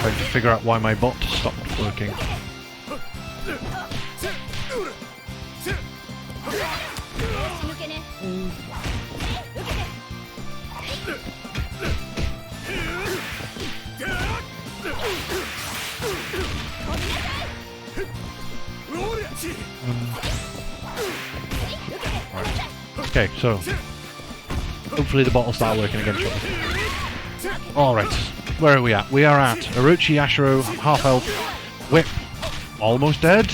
Trying to figure out why my bot stopped working. Right. Okay, so hopefully the bot will start working again shortly. Alright, where are we at? We are at Orochi Yashiro, half health, Whip, almost dead.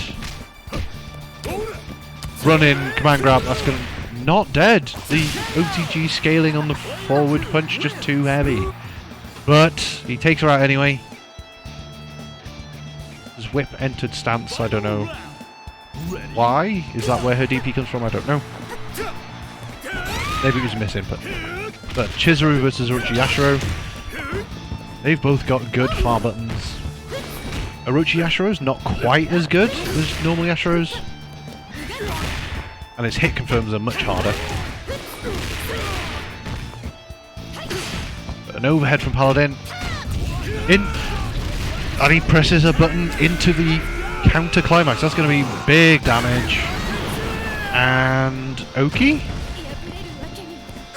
Run in, command grab, that's gonna... Not dead! The OTG scaling on the forward punch just too heavy. But he takes her out anyway. His Whip entered stance, I don't know why. Is that where her DP comes from? I don't know. Maybe it was missing, but Chizuru versus Orochi Yashiro. They've both got good far buttons. Orochi Yashiro's not quite as good as normal Yashiro's. And his hit confirms are much harder. But an overhead from Paladin. In. And he presses a button into the counter climax. That's going to be big damage. And Oki?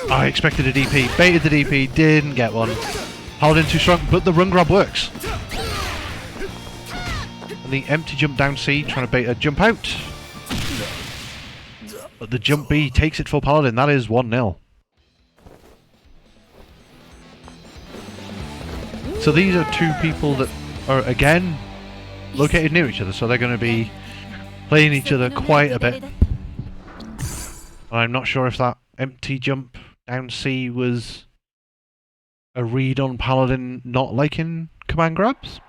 I expected a DP. Baited the DP, didn't get one. Paladin too strong, but the run grab works. And the empty jump down C, trying to bait a jump out. But the jump B takes it for Paladin. That is 1-0. So these are two people that are, again, located near each other. So they're going to be playing each other quite a bit. I'm not sure if that empty jump down C was a read on Paladin not liking command grabs,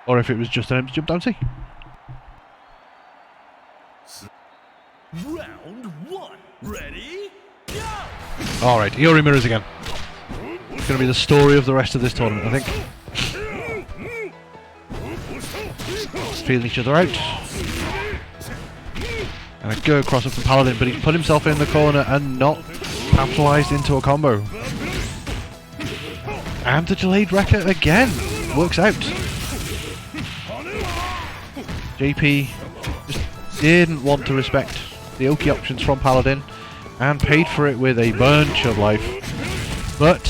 or if it was just an empty jump down C. Round 1. Ready? Go! Alright, Iori mirrors again. It's going to be the story of the rest of this tournament, I think. Feeling each other out. And a good cross up from Paladin, but he's put himself in the corner and not capitalised into a combo. And the delayed wrecker again works out. JP just didn't want to respect the Oki options from Paladin and paid for it with a bunch of life. But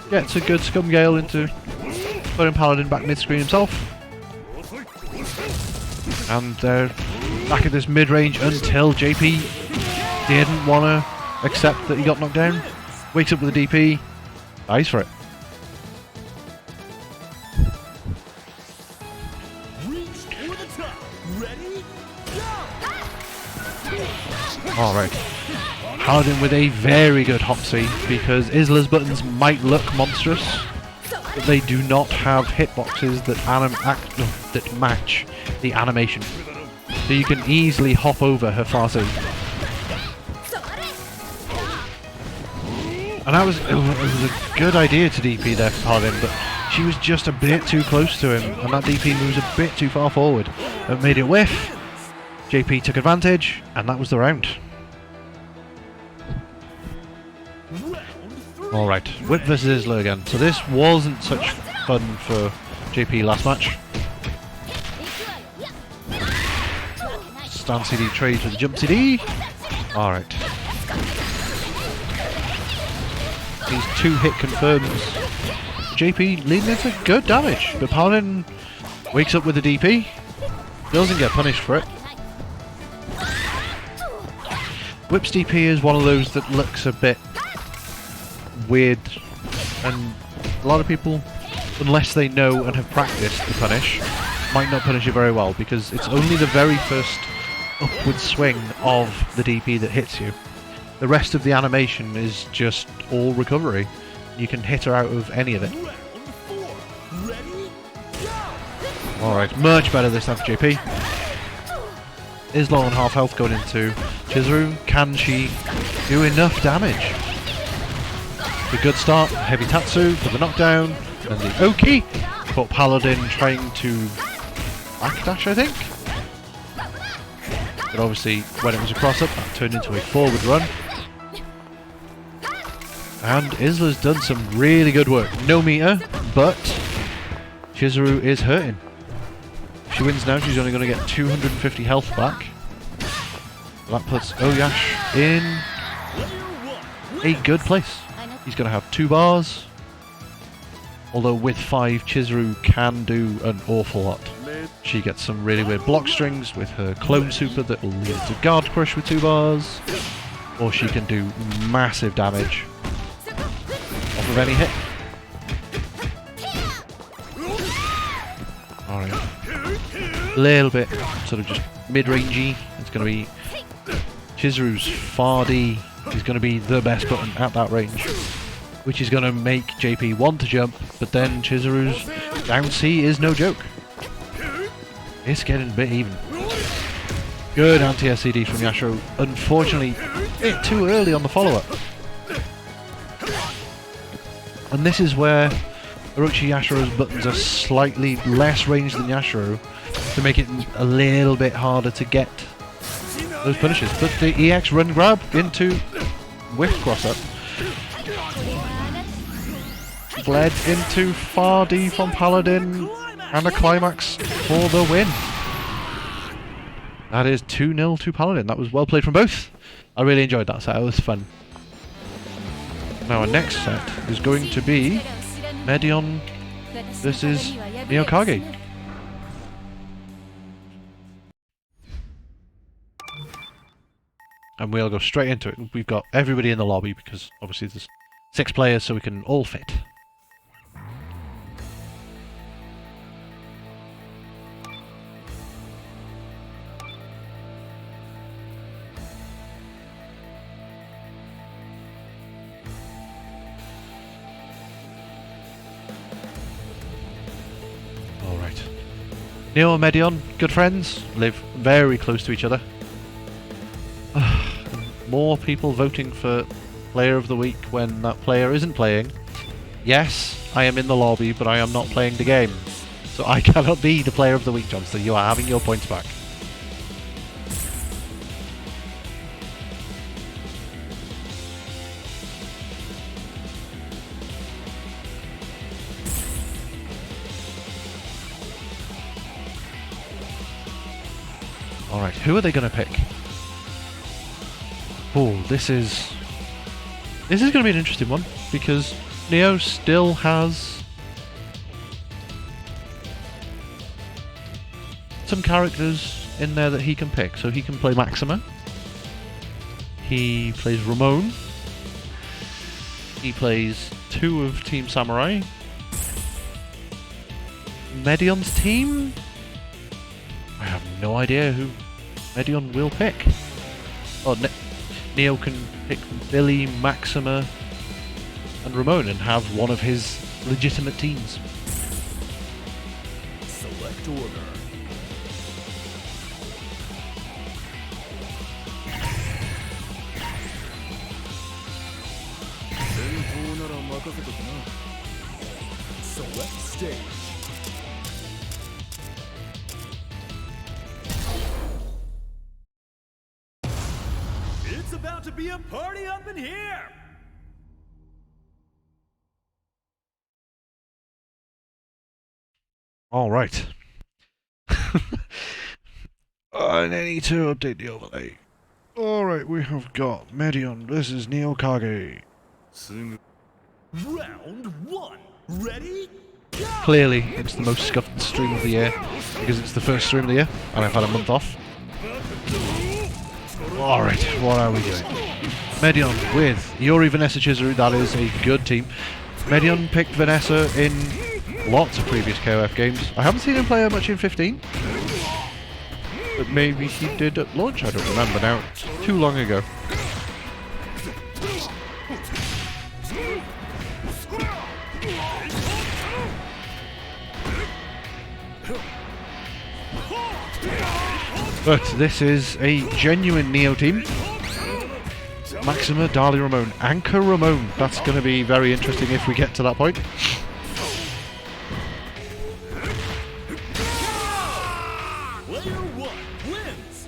gets a good scum gale into putting Paladin back mid-screen himself. And they're back at this mid-range until JP didn't want to accept that he got knocked down. Wakes up with a DP, dies for it. Alright. Paladin with a very good hop C, because Isla's buttons might look monstrous, but they do not have hitboxes that match the animation. So you can easily hop over her far C. And it was a good idea to DP there for Paladin, but she was just a bit too close to him, and that DP moves a bit too far forward. It made it whiff. JP took advantage, and that was the round. Alright, Whip versus Isla again. So this wasn't such fun for JP last match. Stand CD trades with the jump CD. Alright. These 2-hit confirms. JP leading into good damage, but Paladin wakes up with a DP. Doesn't get punished for it. Whip's DP is one of those that looks a bit weird, and a lot of people, unless they know and have practiced the punish, might not punish it very well, because it's only the very first upward swing of the DP that hits you. The rest of the animation is just all recovery. You can hit her out of any of it. Alright, much better this time for JP. Is low on half health going into Chizuru. Can she do enough damage? A good start, heavy Tatsu for the knockdown, and the Oki. But Paladin trying to backdash, I think. But obviously, when it was a cross-up, that turned into a forward run. And Isla's done some really good work. No meter, but Chizuru is hurting. If she wins now, she's only going to get 250 health back. That puts Oyash in a good place. He's going to have 2 bars. Although with 5, Chizuru can do an awful lot. She gets some really weird block strings with her clone super that will lead to guard crush with 2 bars. Or she can do massive damage off of any hit. Alright. A little bit sort of just mid-rangey. It's going to be Chizuru's far D is going to be the best button at that range, which is going to make JP want to jump, but then Chizuru's down C is no joke. It's getting a bit even. Good anti-SCD from Yashiro. Unfortunately, a bit too early on the follow-up. And this is where Orochi Yashiro's buttons are slightly less ranged than Yashiro to make it a little bit harder to get those punishes. But the EX run grab into whiff cross-up bled into far D from Paladin and a climax for the win. That is 2-0 to Paladin. That was well played from both. I really enjoyed that set. It was fun. Now our next set is going to be Medion versus Neokage. And we'll go straight into it. We've got everybody in the lobby because obviously there's 6 players, so we can all fit. Alright. Neo and Medion, good friends, live very close to each other. More people voting for Player of the Week when that player isn't playing. Yes, I am in the lobby, but I am not playing the game. So I cannot be the Player of the Week, Johnston. You are having your points back. Alright, who are they going to pick? Oh, this is going to be an interesting one, because Neo still has some characters in there that he can pick. So he can play Maxima, he plays Ramon, he plays 2 of Team Samurai. Medion's team? I have no idea who Medion will pick. Oh, Neo can pick Billy, Maxima, and Ramon and have one of his legitimate teams. Select order. Select stage. It's about to be a party up in here! Alright. I need to update the overlay. Alright, we have got Medion versus Neokage. Round 1. Ready? Go! Clearly, it's the most scuffed stream of the year, because it's the first stream of the year, and I've had a month off. Alright, what are we doing? Medion with Yuri, Vanessa, Chizuru, that is a good team. Medion picked Vanessa in lots of previous KOF games. I haven't seen him play her much in 15. But maybe he did at launch, I don't remember now. It's too long ago. But this is a genuine Neo team. Maxima, Dali, Ramon, Anchor Ramon. That's going to be very interesting if we get to that point. Player 1 wins!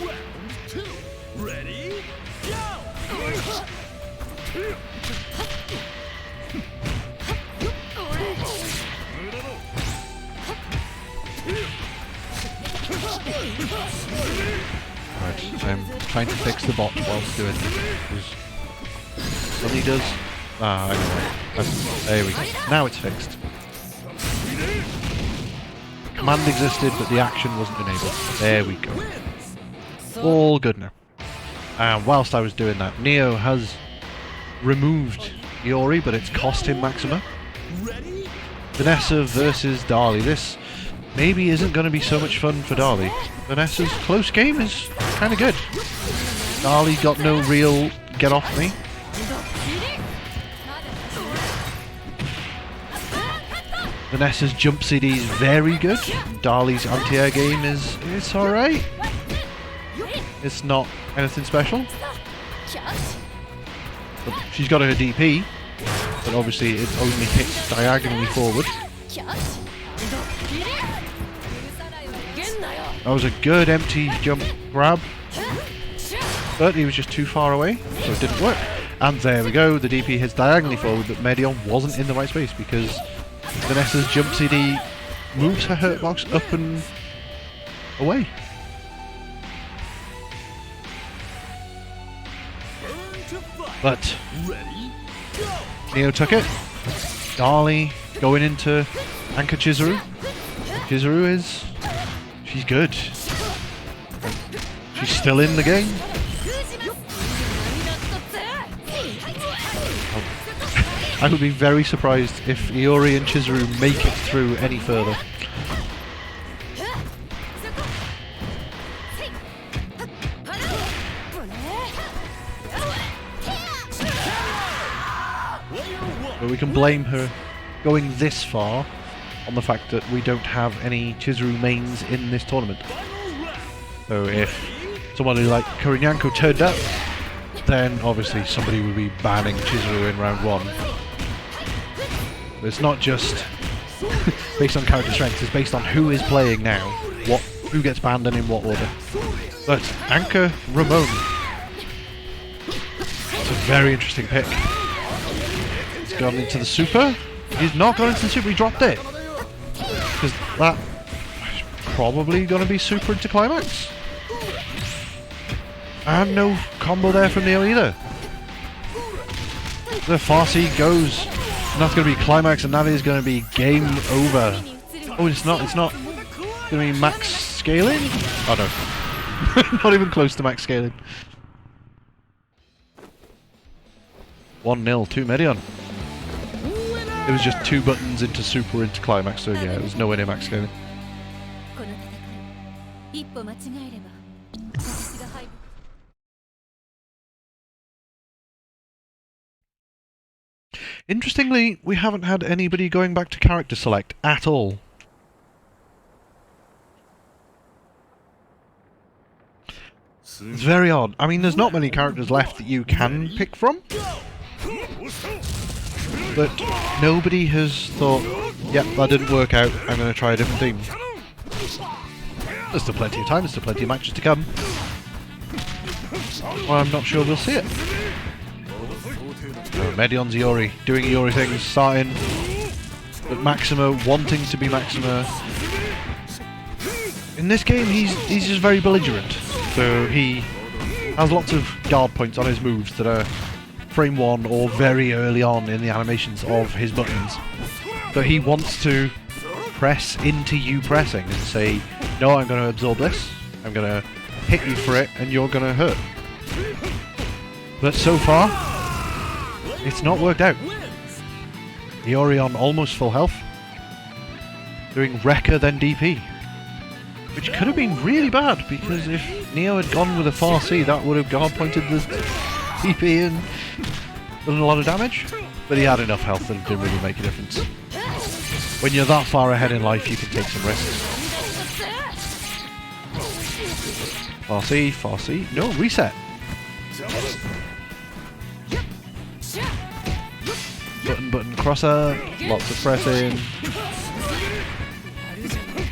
Round 2. Ready? Go! Right, I'm trying to fix the bot whilst doing this. When he does... Ah, I know. There we go. Now it's fixed. Command existed, but the action wasn't enabled. There we go. All good now. And whilst I was doing that, Neo has removed Yori, but it's cost him Maxima. Vanessa versus Dali. This maybe isn't going to be so much fun for Dali. Vanessa's close game is kind of good. Dali got no real get off me. Vanessa's jump CD is very good. Dali's anti-air game is alright. It's not anything special. But she's got her DP, but obviously it only hits diagonally forward. That was a good empty jump grab, but he was just too far away, so it didn't work. And there we go, the DP hits diagonally forward, but Medion wasn't in the right space because Vanessa's jump CD moves her hurt box up and away. But Neo took it. Dali going into Anchor Chizuru. Chizuru is... she's good. She's still in the game. I would be very surprised if Iori and Chizuru make it through any further. But we can blame her going this far on the fact that we don't have any Chizuru mains in this tournament. So if somebody like Kurinyanko turned up, then obviously somebody would be banning Chizuru in round 1. But it's not just based on character strength, it's based on who is playing now, who gets banned and in what order. But Anchor Ramon. It's a very interesting pick. He's gone into the super. He's not gone into the super, he dropped it. Because that is probably going to be super into climax. And no combo there from Neo either. The Farsi goes. And that's going to be climax, and that is going to be game over. Oh, it's not going to be max scaling? Oh no. Not even close to max scaling. 1-0 to Medion. It was just 2 buttons into super into climax, so yeah, it was nowhere near max scaling. Interestingly, we haven't had anybody going back to character select at all. It's very odd. I mean, there's not many characters left that you can pick from. But nobody has thought, yep, that didn't work out, I'm going to try a different team. There's still plenty of time, there's still plenty of matches to come. Well, I'm not sure we'll see it. Medion's Iori, doing Iori things, starting, but Maxima wanting to be Maxima. In this game, he's just very belligerent, so he has lots of guard points on his moves that are frame 1 or very early on in the animations of his buttons. So he wants to press into you pressing and say, no, I'm going to absorb this, I'm going to hit you for it, and you're going to hurt. But so far, it's not worked out. Iori on almost full health, doing Rekka then DP, which could have been really bad because if Neo had gone with a Farsi, that would have guard pointed the DP and done a lot of damage. But he had enough health and it didn't really make a difference. When you're that far ahead in life, you can take some risks. Farsi, no, reset. Button crosser, lots of pressing.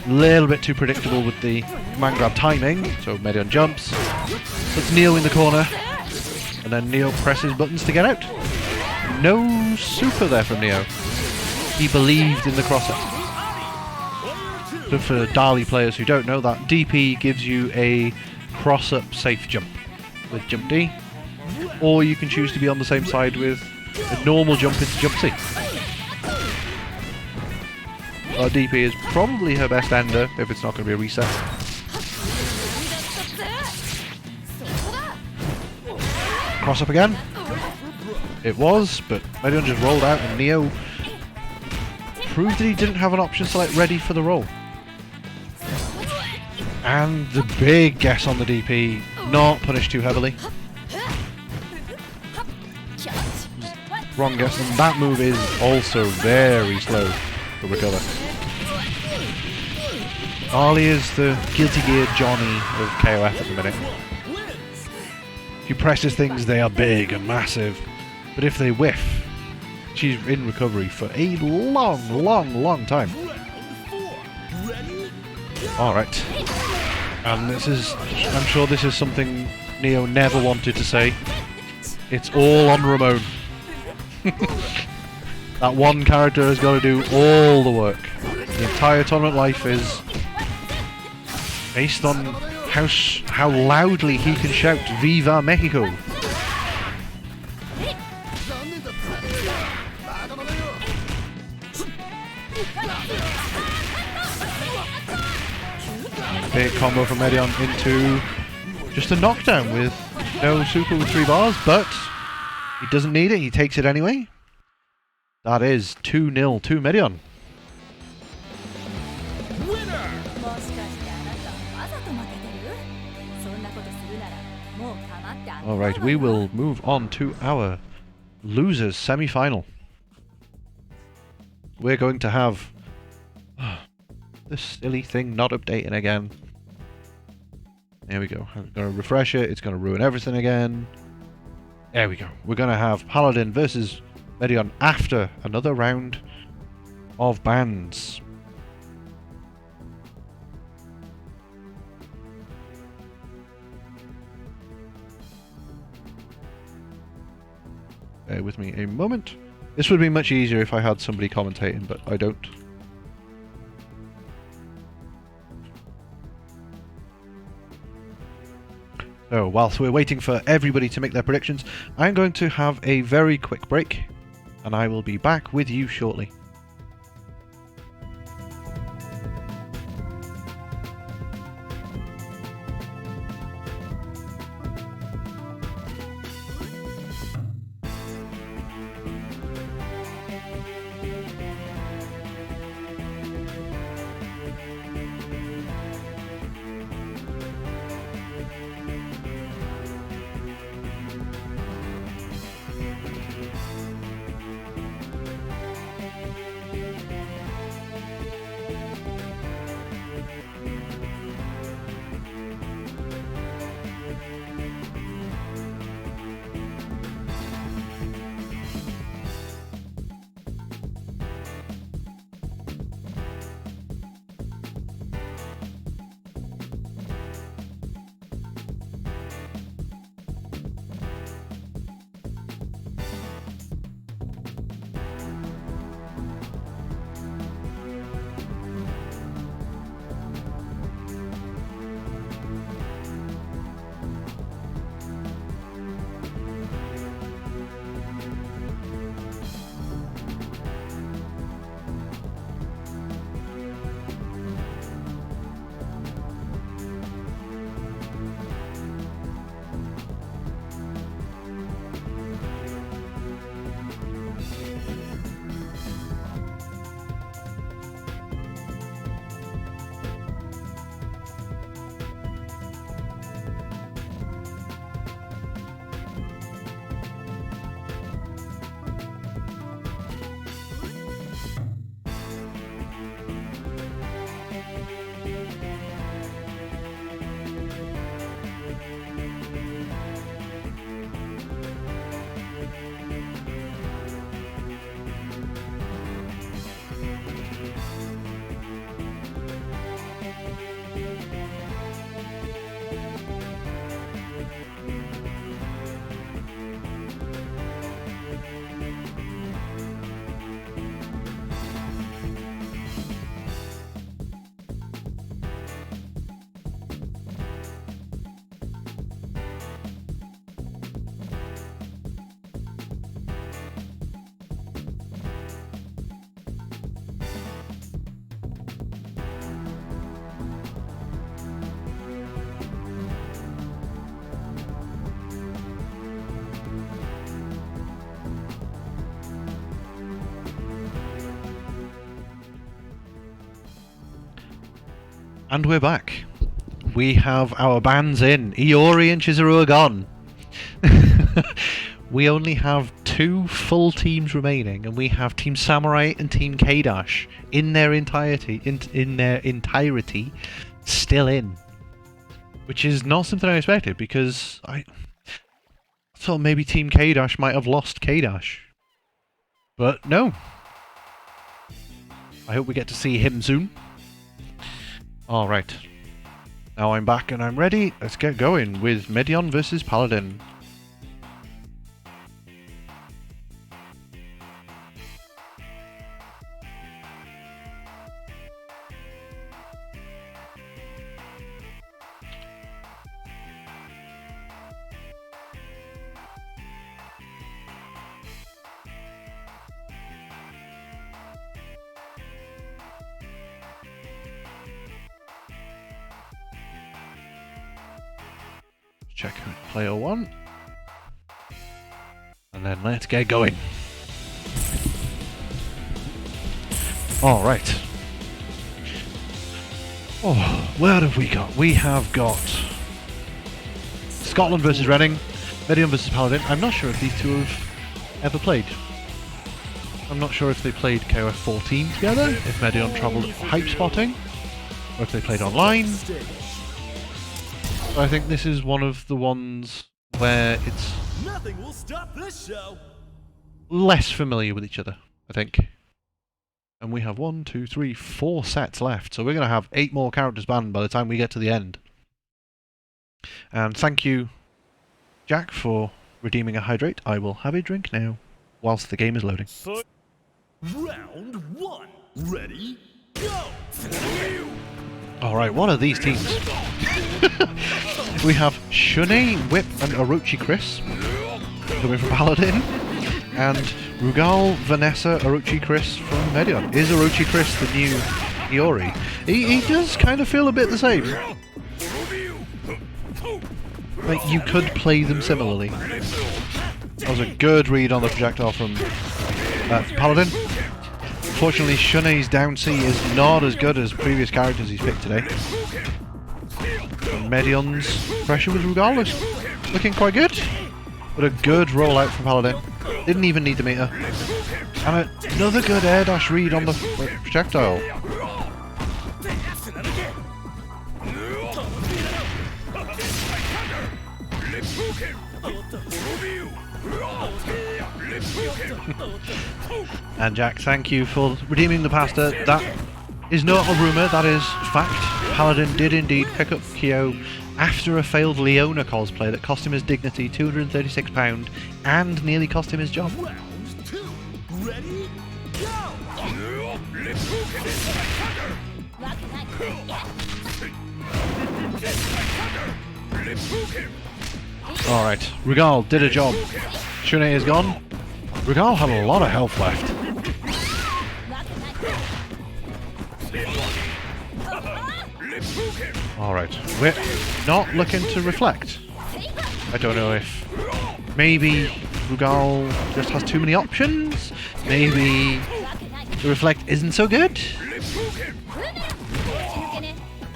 Little bit too predictable with the command grab timing, so Medion jumps, puts Neo in the corner, and then Neo presses buttons to get out. No super there from Neo. He believed in the crosser. So for Dali players who don't know, that DP gives you a cross-up safe jump with jump D, or you can choose to be on the same side with a normal jump into jump C. Our DP is probably her best ender if it's not going to be a reset. Cross up again. It was, but Medion just rolled out and Neo proved that he didn't have an option select ready for the roll. And the big guess on the DP, not punished too heavily. Wrong guess, and that move is also very slow to recover. Ali is the Guilty Gear Johnny of KOF at the minute. If he presses things, they are big and massive, but if they whiff, she's in recovery for a long time. Alright. And this is, I'm sure this is something Neo never wanted to say. It's all on Ramon. That one character has got to do all the work. The entire tournament life is based on how loudly he can shout "Viva Mexico!" Big combo from Medion into just a knockdown with no super with 3 bars, but he doesn't need it, he takes it anyway. That is 2-0 to Medion. Alright, we will move on to our losers semi-final. We're going to have this silly thing not updating again. There we go. I'm going to refresh it. It's going to ruin everything again. There we go. We're going to have Paladin versus Medion after another round of bans. Bear with me a moment. This would be much easier if I had somebody commentating, but I don't. So, whilst we're waiting for everybody to make their predictions, I'm going to have a very quick break, and I will be back with you shortly. And we're back. We have our bans in. Iori and Chizuru are gone. We only have 2 full teams remaining, and we have Team Samurai and Team K-Dash in their entirety, still in. Which is not something I expected, because I thought maybe Team K-Dash might have lost K-Dash. But no. I hope we get to see him soon. Alright. Now I'm back and I'm ready. Let's get going with Medion versus Paladin. Check player 1. And then let's get going. Alright. Oh, what have we got? We have got Scotland versus Reading, Medion versus Paladin. I'm not sure if these two have ever played. I'm not sure if they played KOF 14 together, if Medion travelled hype spotting, or if they played online. I think this is one of the ones where it's Nothing will stop this show. less familiar with each other, I think. And we have 1, 2, 3, 4 sets left, so we're going to have 8 more characters banned by the time we get to the end. And thank you, Jack, for redeeming a hydrate. I will have a drink now, whilst the game is loading. Round 1. Ready? Go! Alright, what are these teams? We have Shunei, Whip and Orochi Chris coming from Paladin, and Rugal, Vanessa, Orochi Chris from Medion. Is Orochi Chris the new Iori? He does kind of feel a bit the same. Like, you could play them similarly. That was a good read on the projectile from Paladin. Unfortunately, Shunei's down C is not as good as previous characters he's picked today. And Medion's pressure with Rugal is looking quite good. But a good rollout from Paladin. Didn't even need the meter. And another good air dash read on the projectile. And Jack, thank you for redeeming the pasta. That is not a rumour, that is fact. Paladin did indeed pick up Kyo after a failed Leona cosplay that cost him his dignity, £236, and nearly cost him his job. Round 2. Ready? Go! Alright, Rugal did a job. Shunei is gone. Rugal had a lot of health left. Alright, we're not looking to reflect. I don't know if maybe Rugal just has too many options. Maybe the reflect isn't so good.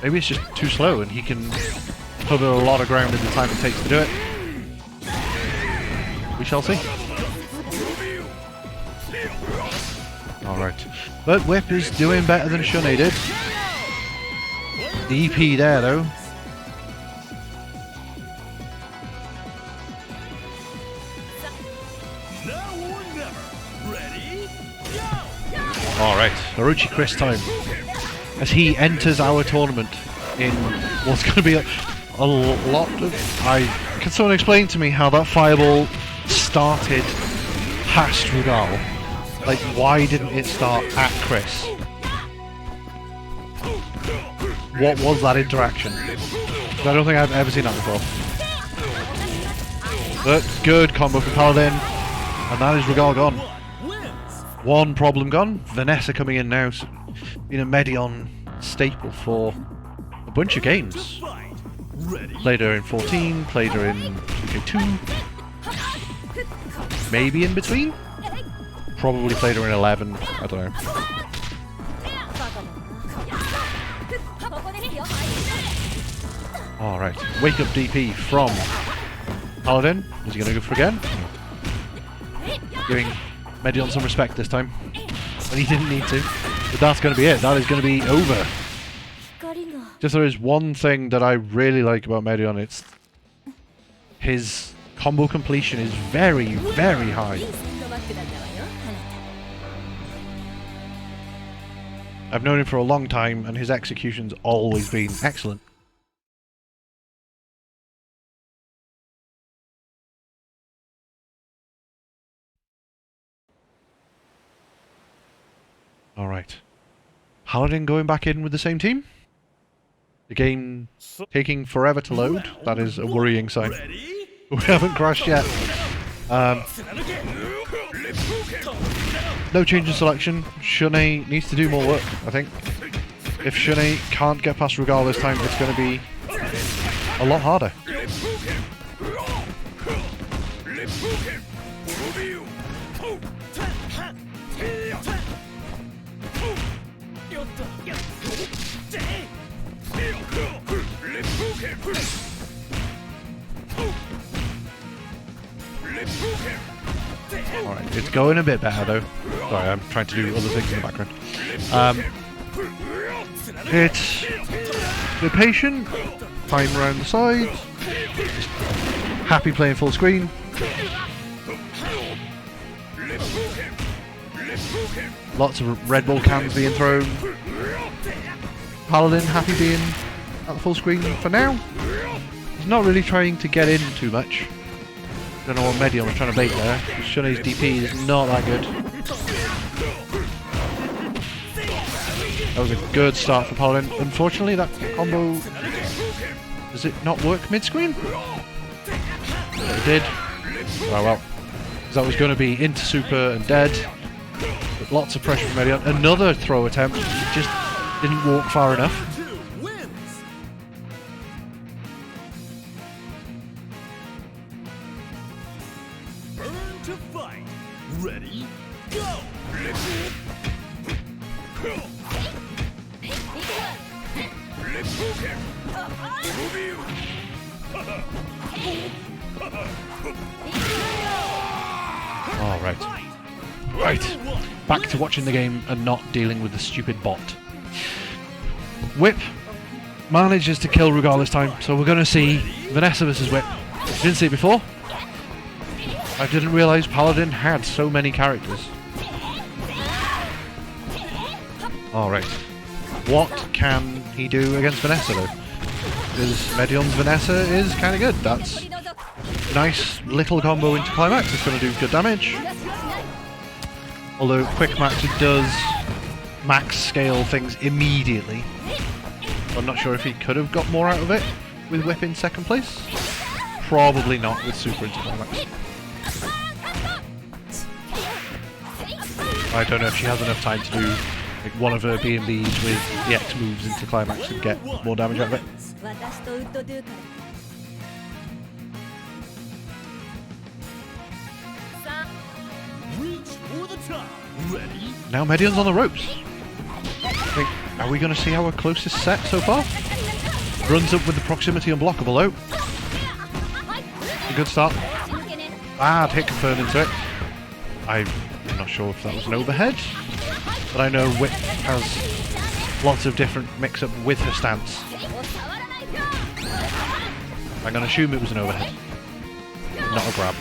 Maybe it's just too slow and he can cover a lot of ground in the time it takes to do it. We shall see. Alright. But Whip is doing better than Shunei did. The EP there though. Now or never. Ready? Go! Alright, Orochi Chris time. As he enters our tournament in what's going to be a lot of... Can someone explain to me how that fireball started past Rugal? Like, why didn't it start at Chris? What was that interaction? I don't think I've ever seen that before. But good combo for Paladin, and that is Rugal gone. One problem gone. Vanessa coming in now, being a Medion staple for a bunch of games. Played her in 14, played her in 2K2, maybe in between? Probably played her in 11, I don't know. Alright, wake up DP from Paladin. Is he going to go for again? Giving Medion some respect this time. But he didn't need to. But that's going to be it. That is going to be over. Just there is one thing that I really like about Medion. It's his combo completion is very, very high. I've known him for a long time and his execution's always been excellent. Alright. Paladin going back in with the same team? The game taking forever to load? That is a worrying sign. Ready? We haven't crashed yet. No change in selection. Shunei needs to do more work, I think. If Shunei can't get past Rugal this time, it's going to be a lot harder. Alright, it's going a bit better though. Sorry, I'm trying to do other things in the background. It's a bit patient, time around the sides, happy playing full screen. Lots of Red Bull cans being thrown. Paladin happy being at the full screen for now. He's not really trying to get in too much. Don't know what Medion was trying to bait there. Shunei's DP is not that good. That was a good start for Paladin. Unfortunately, that combo... Does it not work mid-screen? But it did. Oh well. That was going to be into super and dead. With lots of pressure from Medion. Another throw attempt. He just didn't walk far enough. To fight. Ready? Go! Alright. Right. Back to watching the game and not dealing with the stupid bot. Whip manages to kill Rugal this time, so we're going to see Vanessa versus Whip. Didn't see it before. I didn't realise Paladin had so many characters. Alright. What can he do against Vanessa though? Because Medion's Vanessa is kind of good. That's a nice little combo into climax. It's going to do good damage. Although quick max does max scale things immediately. I'm not sure if he could have got more out of it with Whip in second place. Probably not with super into climax. I don't know if she has enough time to do like one of her B&Bs with the X moves into climax and get more damage out of it. Reach for the top. Ready? Now Medion's on the ropes. Are we going to see our closest set so far? Runs up with the proximity unblockable though. A good start. Bad hit confirmed into it. I'm not sure if that was an overhead, but I know Whip has lots of different mix-up with her stance. I'm going to assume it was an overhead, not a grab.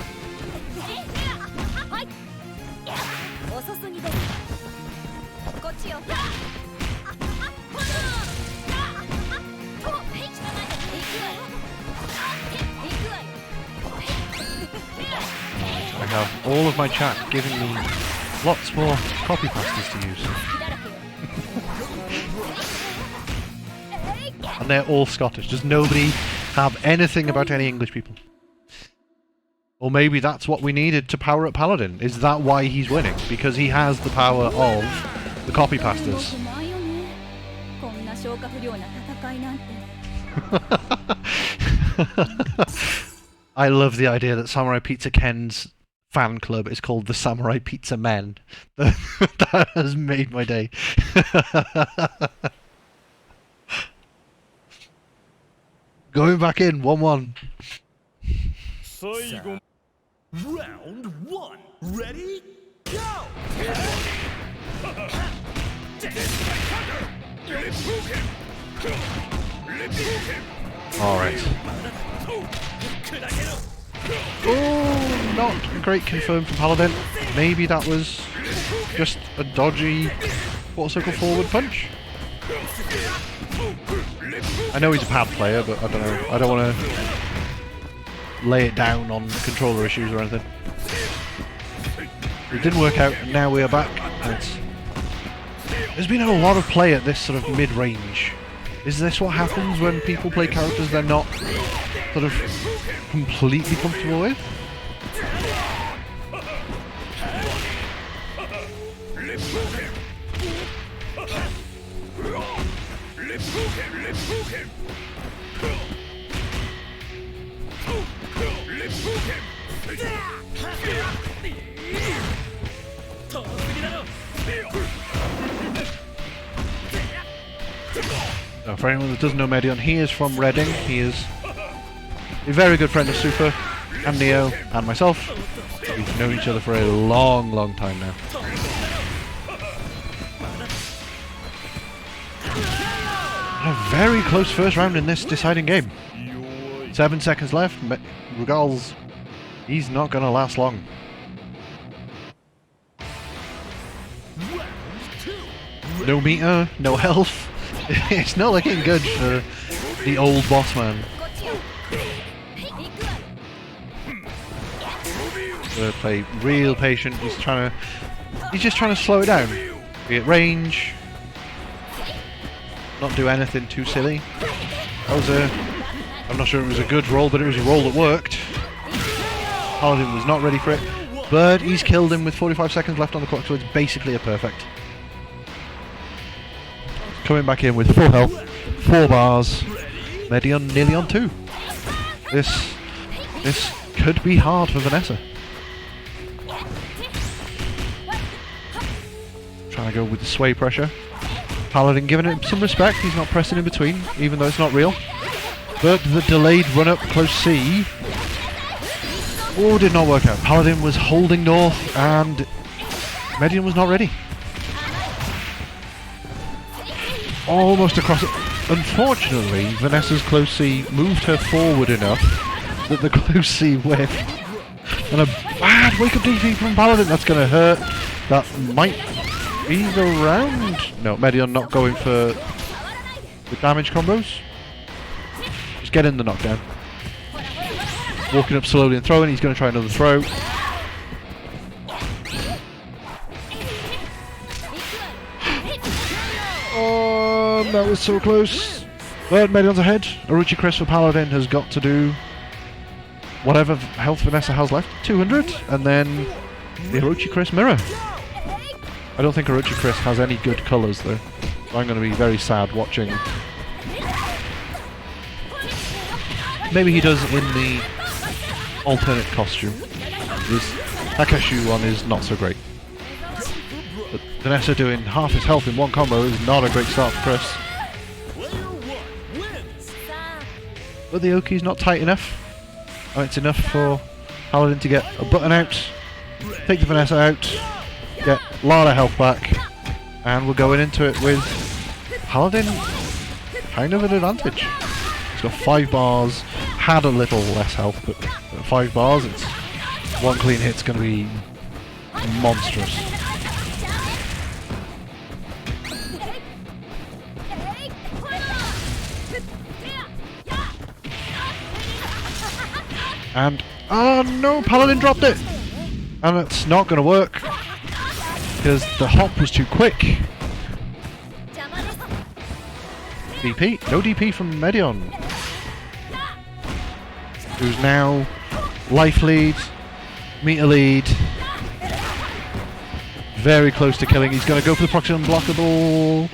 I have all of my chat giving me lots more copy pastas to use. And they're all Scottish. Does nobody have anything about any English people? Or maybe that's what we needed to power up Paladin. Is that why he's winning? Because he has the power of the copy pastas. I love the idea that Samurai Pizza Ken's fan club is called the Samurai Pizza Men. That has made my day. Going back in, 1-1. Round one. Ready? Go! Alright. Oh, not a great confirm for Paladin. Maybe that was just a dodgy quarter circle forward punch. I know he's a pad player, but I don't know. I don't want to lay it down on controller issues or anything. It didn't work out, and now we are back. And it's There's been a lot of play at this sort of mid-range. Is this what happens when people play characters they're not sort of completely comfortable with? So for anyone that doesn't know Medion, he is from Reading. He is a very good friend of Super and Neo and myself. We've known each other for a long, long time now. A very close first round in this deciding game. 7 seconds left. Rugal's, he's not going to last long. No meter, no health. It's not looking good for the old boss man. Play real patient. He's just trying to slow it down. Be at range. Not do anything too silly. That was I'm not sure it was a good roll, but it was a roll that worked. Paladin was not ready for it, but he's killed him with 45 seconds left on the clock, so it's basically a perfect. Coming back in with full health, 4 bars. Medion nearly on 2. This could be hard for Vanessa. Trying to go with the sway pressure. Paladin giving it some respect, he's not pressing in between, even though it's not real. But the delayed run up close C, oh, did not work out. Paladin was holding north and Medion was not ready. Almost across it. Unfortunately, Vanessa's close C moved her forward enough that the close C whiffed. And a bad wake up DP from Paladin, that's going to hurt. That might be the round. No, Medion not going for the damage combos. Just get in the knockdown. Walking up slowly and throwing, he's going to try another throw. Oh, that was so close. But Medion's ahead. Orochi Chris for Paladin has got to do whatever health Vanessa has left. 200, and then the Orochi Chris mirror. I don't think Orochi Chris has any good colours though. So I'm going to be very sad watching. Maybe he does in the alternate costume. This Takeshu one is not so great. But Vanessa doing half his health in one combo is not a great start for Chris. But the Oki's not tight enough. And it's enough for Paladin to get a button out, take the Vanessa out, get a lot of health back, and we're going into it with Paladin kind of an advantage. He's got 5 bars, had a little less health, but at 5 bars, it's one clean hit's going to be monstrous. And, oh no, Paladin dropped it! And it's not going to work, because the hop was too quick. DP? No DP from Medion. Who's now life lead, meter lead. Very close to killing. He's going to go for the proxy unblockable.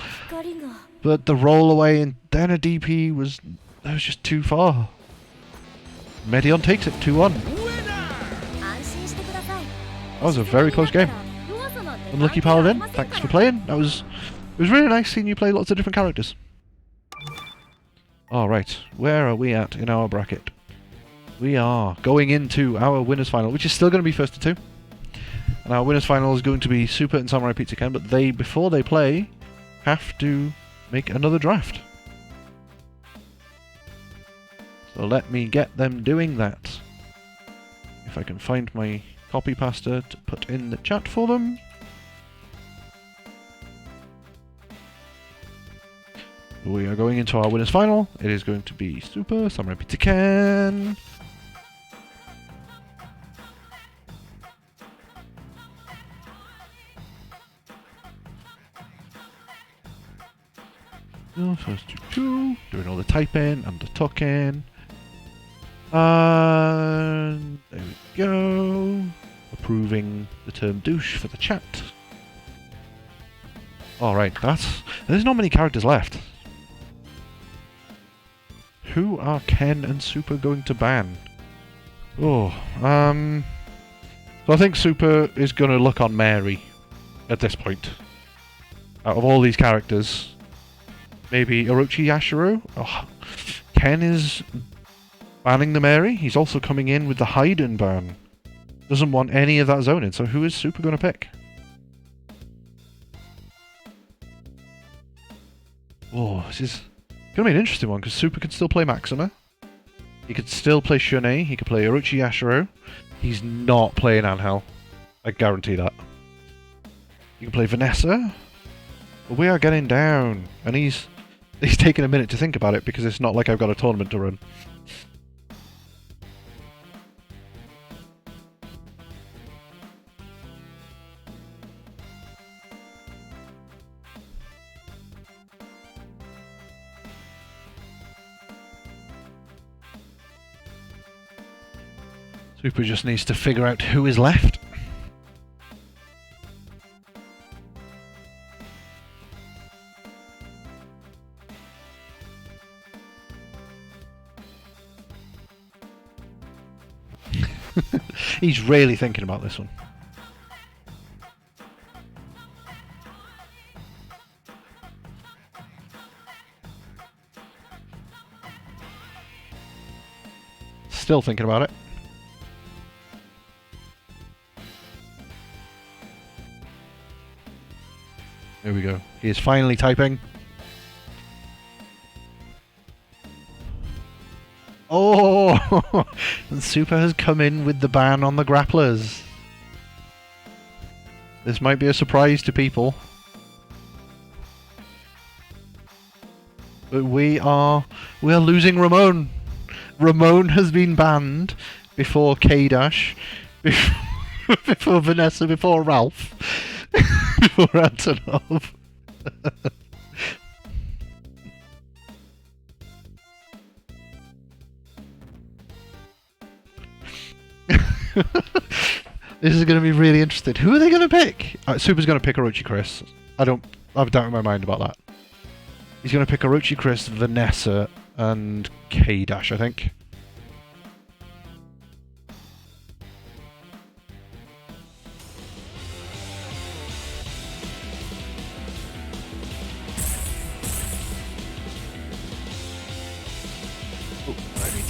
But the roll away and then a DP was just too far. Medion takes it 2-1. That was a very close game. Unlucky Paladin, thanks for playing. It was really nice seeing you play lots of different characters. Alright, where are we at in our bracket? We are going into our winners final, which is still going to be first to 2. And our winners final is going to be Super and Samurai Pizza Ken, but they, before they play, have to make another draft. So let me get them doing that. If I can find my copy pasta to put in the chat for them. We are going into our winners final. It is going to be Super Samurai Pizza Ken. Oh, so let's do 2. Doing all the typing and the talking. And there we go. Approving the term douche for the chat. Alright, there's not many characters left. Who are Ken and Super going to ban? Oh, so I think Super is going to look on Mary at this point. Out of all these characters, maybe Orochi Yashiro? Oh, Ken is banning the Mary. He's also coming in with the Haydn ban. Doesn't want any of that zoning, so who is Super going to pick? Oh, this is going to be an interesting one, because Super could still play Maxima. He could still play Shunei. He could play Orochi Yashiro. He's not playing Angel. I guarantee that. You can play Vanessa. But we are getting down. And he's taking a minute to think about it, because it's not like I've got a tournament to run. Super just needs to figure out who is left. He's really thinking about this one. Still thinking about it. There we go. He is finally typing. Oh! And Super has come in with the ban on the grapplers. This might be a surprise to people. But we are losing Ramon. Ramon has been banned before K-Dash, before Vanessa, before Ralph. Before Antonov. This is going to be really interesting. Who are they going to pick? Super's going to pick Orochi Chris. I have a doubt in my mind about that. He's going to pick Orochi Chris, Vanessa, and K-Dash, I think.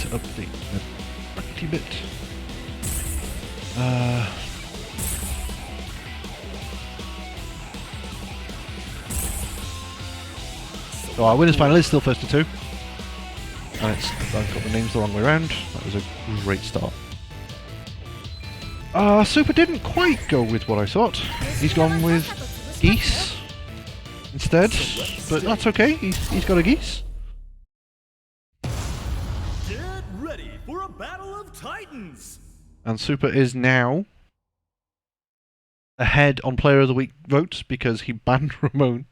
To update a pretty bit. So our winners final is still first to 2. And I've got the names the wrong way around. That was a great start. Super didn't quite go with what I thought. He's gone with Geese instead, but that's okay. He's got a Geese. For a battle of titans. And Super is now ahead on Player of the Week votes because he banned Ramon.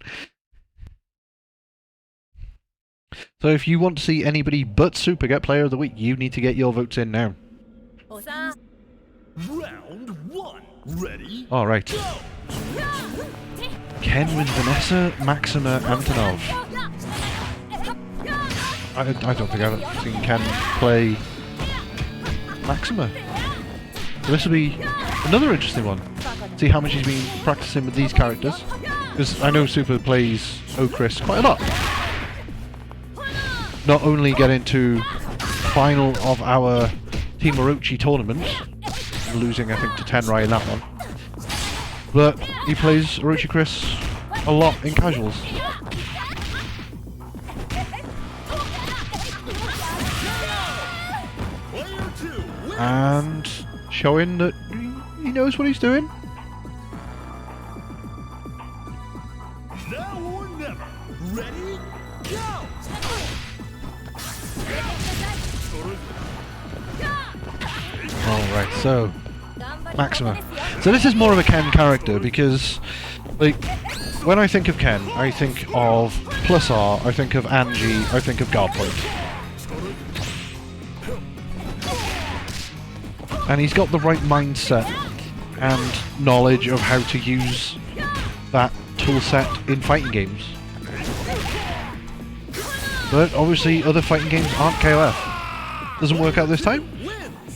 So if you want to see anybody but Super get Player of the Week, you need to get your votes in now. Round 1. Ready? Alright. Ken with Vanessa, Maxima, Antonov. I don't think I've seen Ken play Maxima. So this will be another interesting one. See how much he's been practicing with these characters. Because I know Super plays Chris quite a lot. Not only getting to final of our Team Orochi tournament, losing I think to Tenrai in that one, but he plays Orochi Chris a lot in casuals. And showing that he knows what he's doing. Now or never. Ready? Go! Alright, so Maxima. So this is more of a Ken character because, like, when I think of Ken, I think of plus R, I think of Angie, I think of guard point. And he's got the right mindset and knowledge of how to use that toolset in fighting games. But obviously other fighting games aren't KOF. Doesn't work out this time.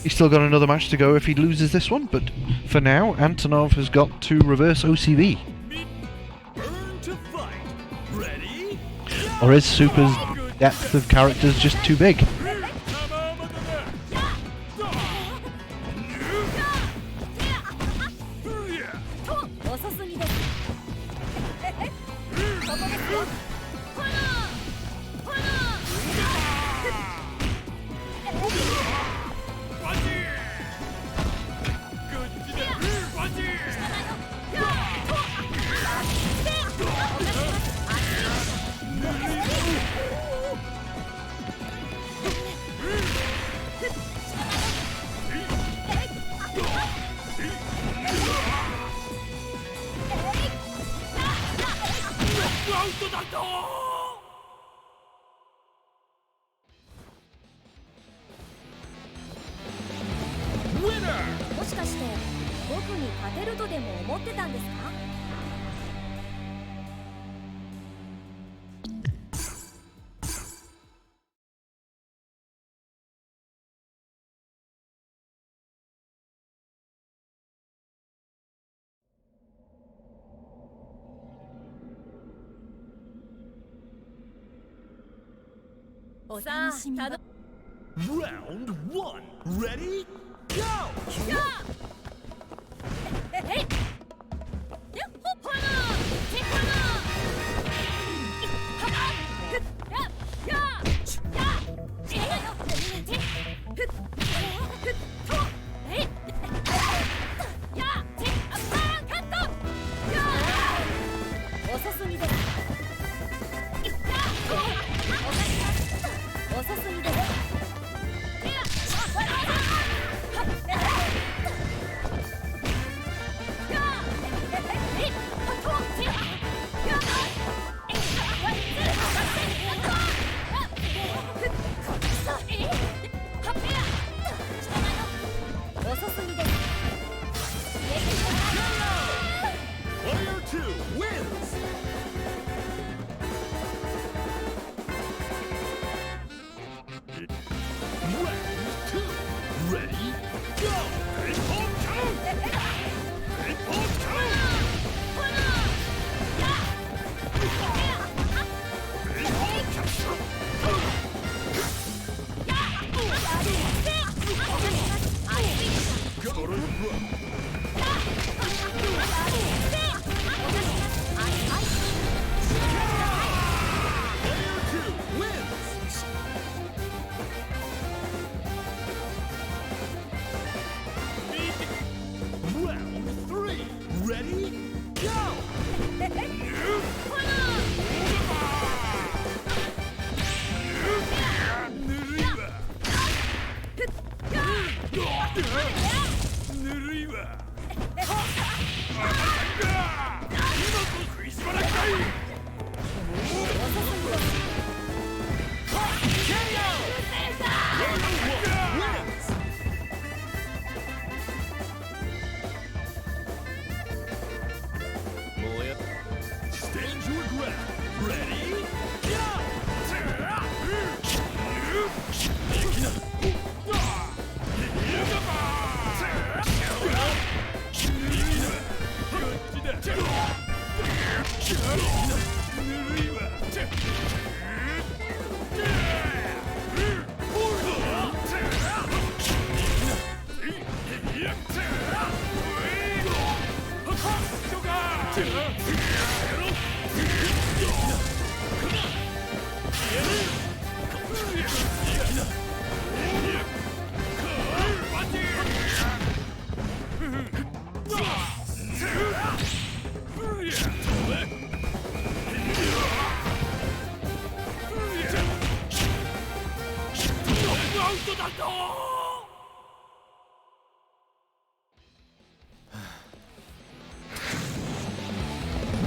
He's still got another match to go if he loses this one, but for now Antonov has got to reverse OCV. Or is Super's depth of characters just too big?もしかして僕に勝てるとでも思ってたんですか？お楽しみだ。Round 1. Ready? Go! Hey! Player 2 wins! Round 2. Ready? Go! Pinball count! Pinball count! Round 3. Ready? Go! Stand your ground. Ready?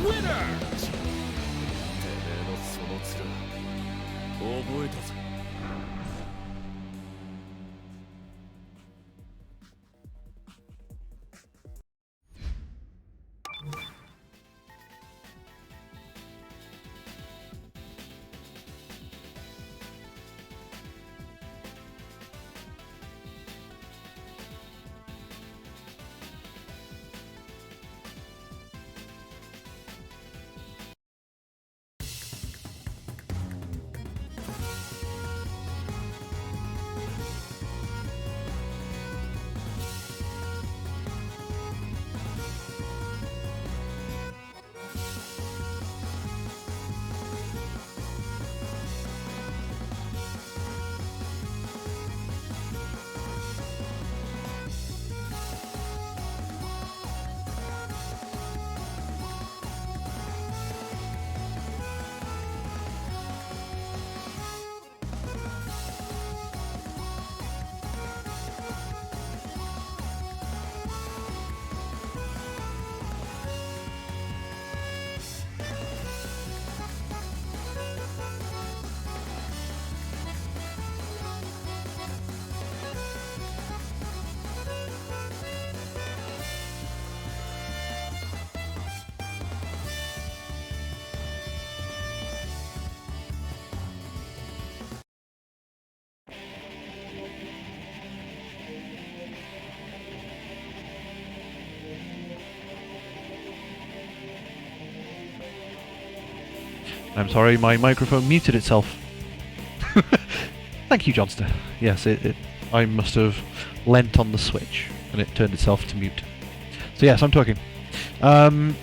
winner! てめえのその面覚えたぜ。I'm sorry, my microphone muted itself. Thank you, Johnster. Yes, I must have leant on the switch and it turned itself to mute. So yes, I'm talking. Ken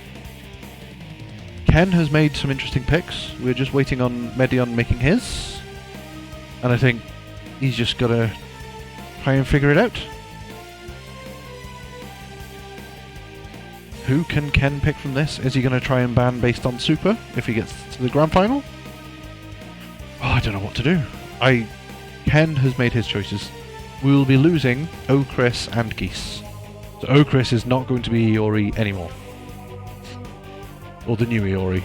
has made some interesting picks. We're just waiting on Medion making his. And I think he's just got to try and figure it out. Who can Ken pick from this? Is he going to try and ban based on Super if he gets to the grand final? Oh, I don't know what to do. Ken has made his choices. We will be losing Okris and Geese. So Okris is not going to be Iori anymore. Or the new Iori.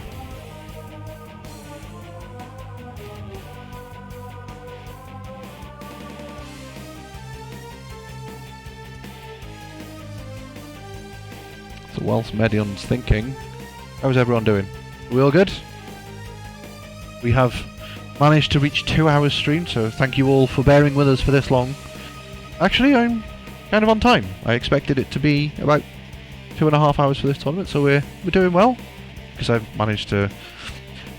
So whilst Medion's thinking, how's everyone doing? Are we all good? We have managed to reach 2 hours stream, so thank you all for bearing with us for this long. Actually, I'm kind of on time. I expected it to be about 2.5 hours for this tournament, so we're doing well, because I've managed to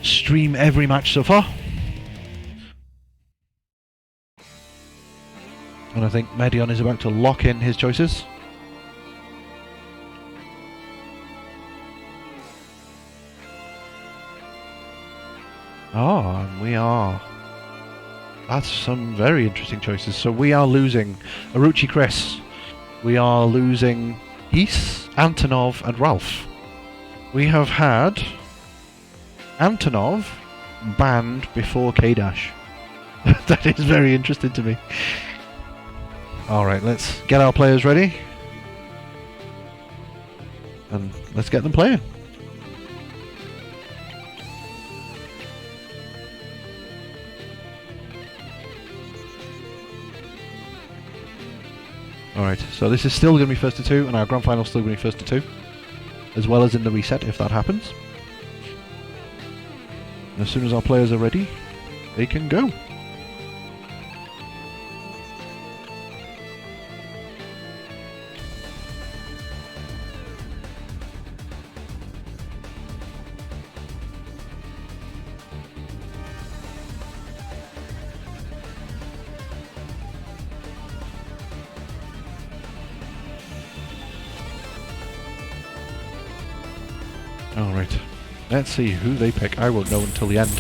stream every match so far. And I think Medion is about to lock in his choices. Oh, and we are. That's some very interesting choices. So we are losing Aruchi Chris. We are losing Geese, Antonov, and Ralph. We have had Antonov banned before K-Dash. That is very interesting to me. Alright, let's get our players ready. And let's get them playing. Alright, so this is still going to be first to two, and our grand final is still going to be first to two, as well as in the reset if that happens. And as soon as our players are ready, they can go. Alright, let's see who they pick. I won't know until the end.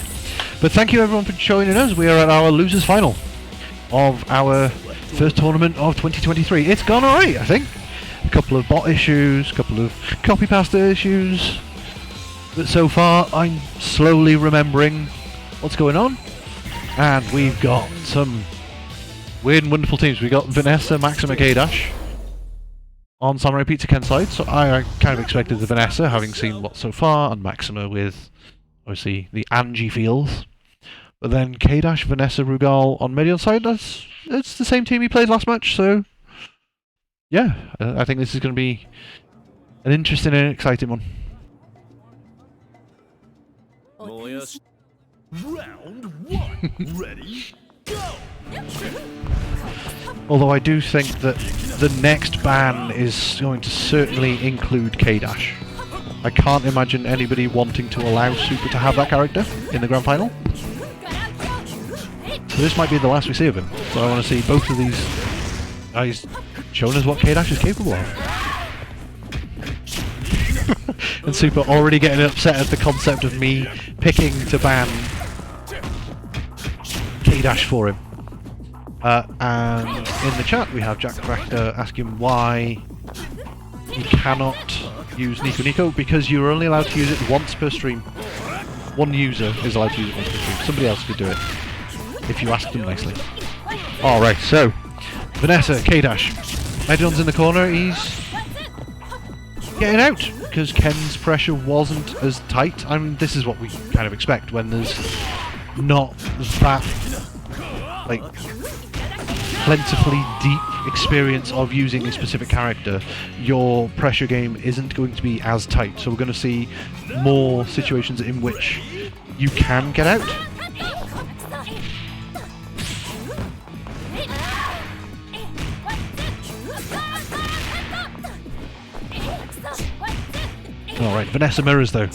But thank you everyone for joining us. We are at our losers final of our first tournament of 2023. It's gone alright, I think. A couple of bot issues, a couple of copy pasta issues. But so far, I'm slowly remembering what's going on. And we've got some weird and wonderful teams. We've got Vanessa, Maxima, K-Dash. on Samurai Pizza Ken's side, so I kind of expected the Vanessa, having seen what so far, and Maxima with, obviously, the Angie feels. But then K-Dash, Vanessa, Rugal on Medion's side, it's the same team he played last match, so yeah, I think this is going to be an interesting and exciting one. Round one, ready, go! Although I do think that the next ban is going to certainly include K-Dash. I can't imagine anybody wanting to allow Super to have that character in the grand final. So this might be the last we see of him. So I want to see both of these guys showing us what K-Dash is capable of. And Super already getting upset at the concept of me picking to ban K-Dash for him. And in the chat we have Jack Cracker asking why you cannot use Nico Nico, because you're only allowed to use it once per stream. One user is allowed to use it once per stream. Somebody else could do it if you ask them nicely. Alright, so Vanessa, K-Dash. Medion's in the corner, he's getting out because Ken's pressure wasn't as tight. I mean, this is what we kind of expect when there's not that, like, plentifully deep experience of using a specific character. Your pressure game isn't going to be as tight, so we're going to see more situations in which you can get out. Alright, Vanessa mirrors though.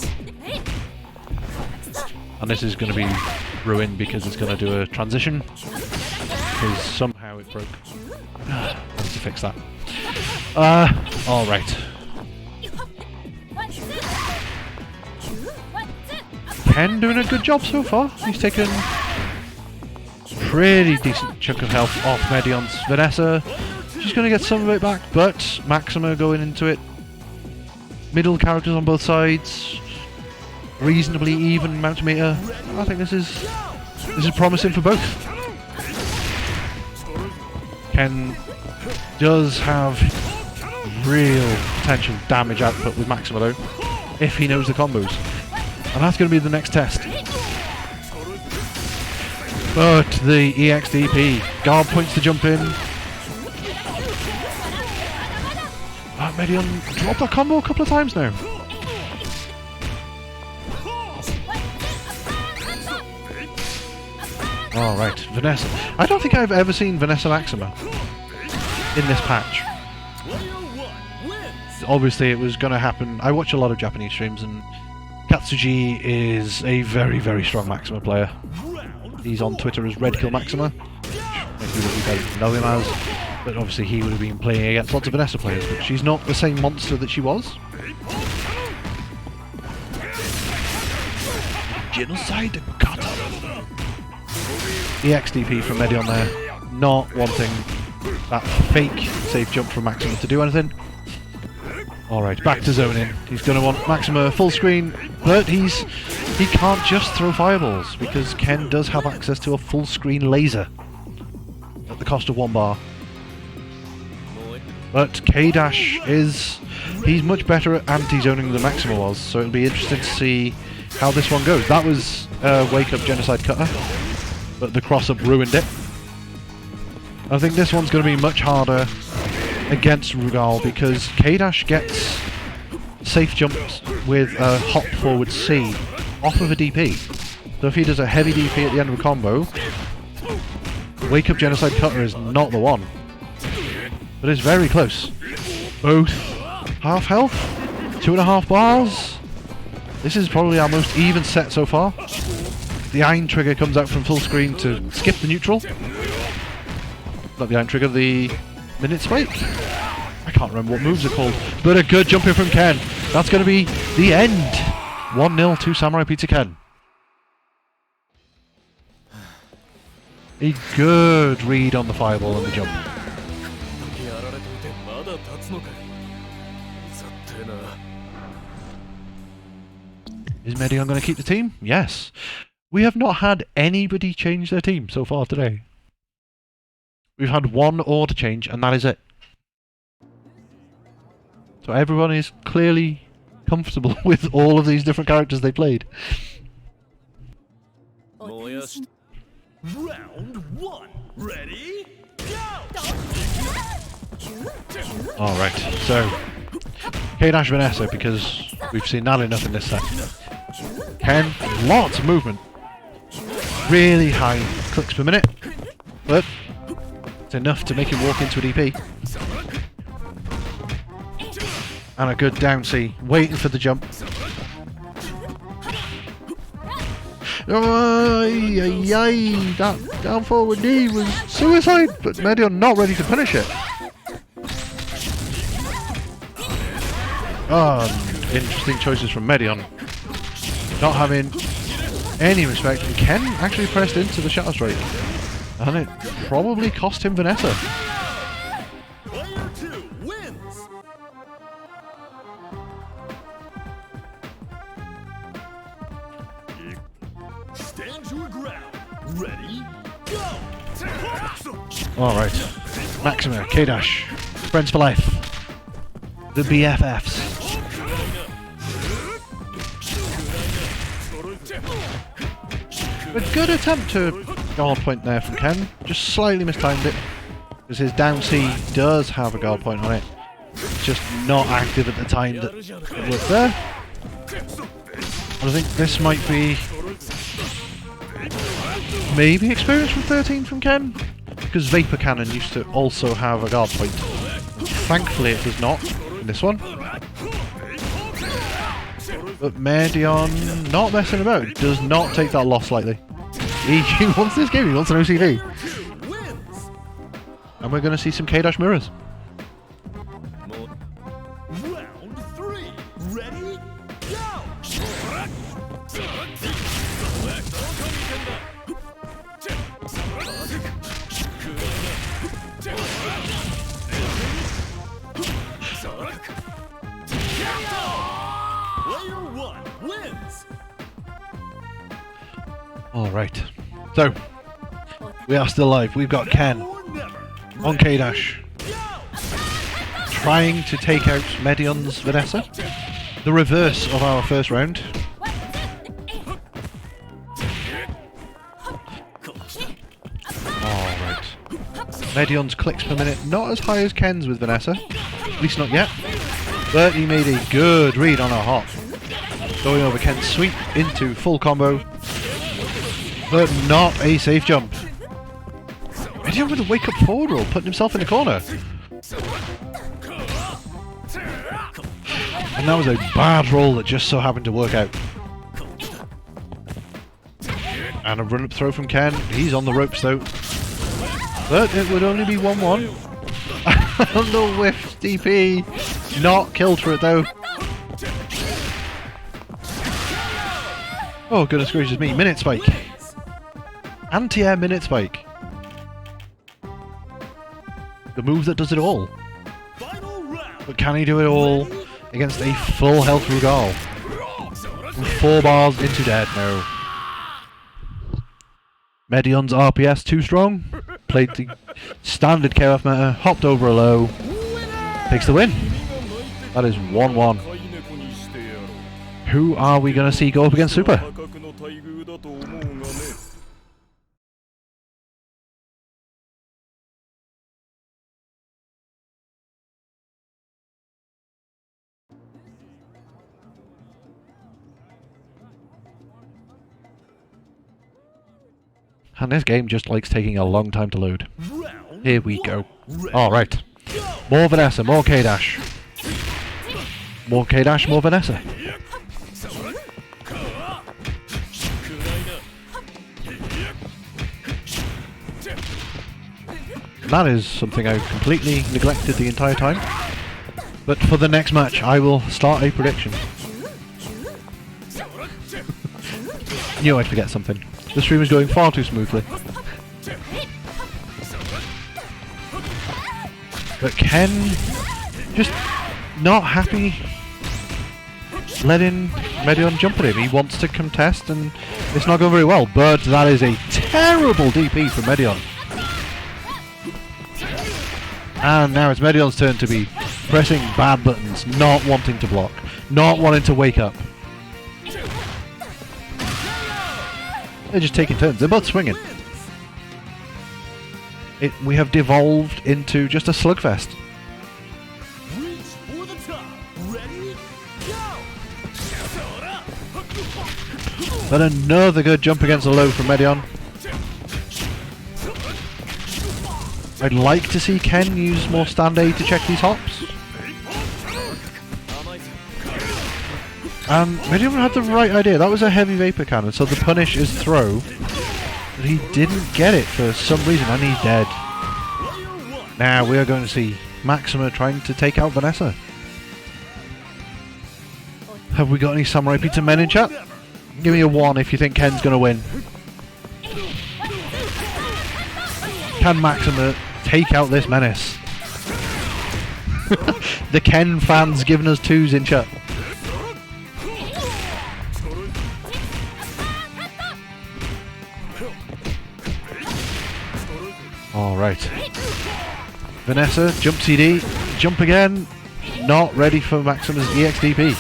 And this is going to be ruined because it's going to do a transition. Because somehow it broke. I need to fix that. Alright. Ken doing a good job so far. He's taken a pretty decent chunk of health off Medion's Vanessa. She's going to get some of it back, but Maxima going into it. Middle characters on both sides. Reasonably even mount meter. I think this is promising for both. Ken does have real potential damage output with Maxima though, if he knows the combos. And that's going to be the next test. But the EXDP. Guard points to jump in. Medion dropped that combo a couple of times now. Alright, Vanessa. I don't think I've ever seen Vanessa Maxima in this patch. Obviously it was going to happen. I watch a lot of Japanese streams and Katsuji is a very, very strong Maxima player. He's on Twitter as Red Kill Maxima. Maybe you don't know him as. But obviously he would have been playing against lots of Vanessa players, but she's not the same monster that she was. Genocide Kata. EXDP from Medion there, not wanting that fake safe jump from Maxima to do anything. Alright, back to zoning. He's going to want Maxima full screen, but he can't just throw fireballs, because Ken does have access to a full screen laser at the cost of 1 bar. But K-Dash he's much better at anti-zoning than Maxima was, so it'll be interesting to see how this one goes. That was Wake Up Genocide Cutter, but the cross-up ruined it. I think this one's going to be much harder against Rugal because K-Dash gets safe jumps with a hop forward C off of a DP. So if he does a heavy DP at the end of a combo, Wake Up Genocide Cutter is not the one. But it's very close. Both half health, 2.5 bars. This is probably our most even set so far. The iron trigger comes out from full screen to skip the neutral. Not the iron trigger, the minute spike. I can't remember what moves are called, but a good jump in from Ken. That's going to be the end. 1-0 to Samurai Pizza Ken. A good read on the fireball and the jump. Is Medion going to keep the team? Yes. We have not had anybody change their team so far today. We've had one order change and that is it. So everyone is clearly comfortable with all of these different characters they played. 燃やし Round 1 Ready Go Alright, so K-Dash Vanessa, because we've seen that enough in this set. Ken, lots of movement. Really high clicks per minute, but it's enough to make him walk into a DP. And a good down C, waiting for the jump. That down forward knee was suicide, but Medion not ready to punish it. Interesting choices from Medion. Not having any respect, and Ken actually pressed into the Shadow Strike. And it probably cost him Vanessa. Player 2 wins. Stand your ground. Ready Go Alright. Maxima, K-Dash, friends for life. The BFFs. A good attempt to guard point there from Ken, just slightly mistimed it. Because his down C does have a guard point on it. It's just not active at the time that it was there. And I think this might be maybe experience from 13 from Ken? Because Vapor Cannon used to also have a guard point. Thankfully it does not in this one. But Medion, not messing about, does not take that loss lightly. He wants this game, he wants an OCV. And we're going to see some K-Dash mirrors. Round 3 Ready Go Player 1 wins. Alright, so we are still live. We've got Ken on K-Dash trying to take out Medion's Vanessa. The reverse of our first round. Alright. Medion's clicks per minute not as high as Ken's with Vanessa. At least not yet. But he made a good read on our hop. Going over Ken's sweep into full combo. But not a safe jump. Medion with a wake up forward roll, putting himself in the corner. And that was a bad roll that just so happened to work out. And a run up throw from Ken. He's on the ropes though. But it would only be 1-1. And the whiff DP. Not killed for it though. Oh goodness gracious me. Minute spike. Anti-air minute spike. The move that does it all. But can he do it all against a full health Rugal? From 4 bars into dead, no. Medion's RPS too strong. Played the standard KOF meta, hopped over a low. Takes the win. That is 1-1. Who are we going to see go up against Super? And this game just likes taking a long time to load. Here we go. Alright. More Vanessa, more K-Dash. More K-Dash, more Vanessa. That is something I've completely neglected the entire time. But for the next match, I will start a prediction. Knew I'd forget something. The stream is going far too smoothly. But Ken, just not happy letting Medion jump at him. He wants to contest and it's not going very well. But that is a terrible DP from Medion. And now it's Medion's turn to be pressing bad buttons, not wanting to block, not wanting to wake up. They're just taking turns. They're both swinging. We have devolved into just a slugfest. Reach for the top. Ready? Go! But another good jump against the low from Medion. I'd like to see Ken use more stand aid to check these hops. And Medion had the right idea. That was a heavy vapor cannon, so the punish is throw. But he didn't get it for some reason, and he's dead. Now we are going to see Maxima trying to take out Vanessa. Have we got any Samurai Pizza men in chat? Give me a 1 if you think Ken's going to win. Can Maxima take out this menace? The Ken fans giving us 2s in chat. Alright. Vanessa, jump CD, jump again. Not ready for Maxima's EXDP.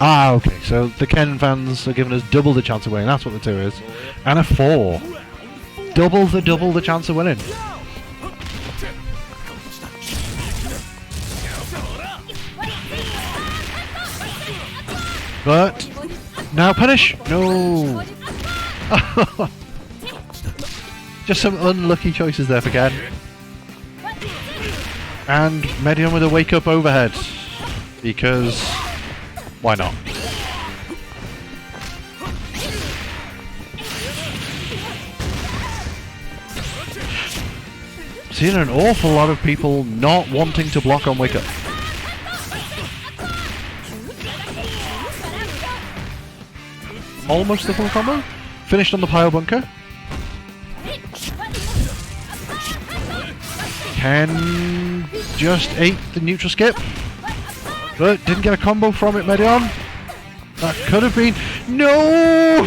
Ah, okay, so the Ken fans are giving us double the chance of winning, that's what the 2 is. And a 4. Double the chance of winning. But, now punish! No! Just some unlucky choices there for Ken. And Medion with a wake up overhead. Because why not? Seeing an awful lot of people not wanting to block on wake up. Almost the full combo. Finished on the pile bunker. Ken just ate the neutral skip. But didn't get a combo from it, Medion. That could have been... No!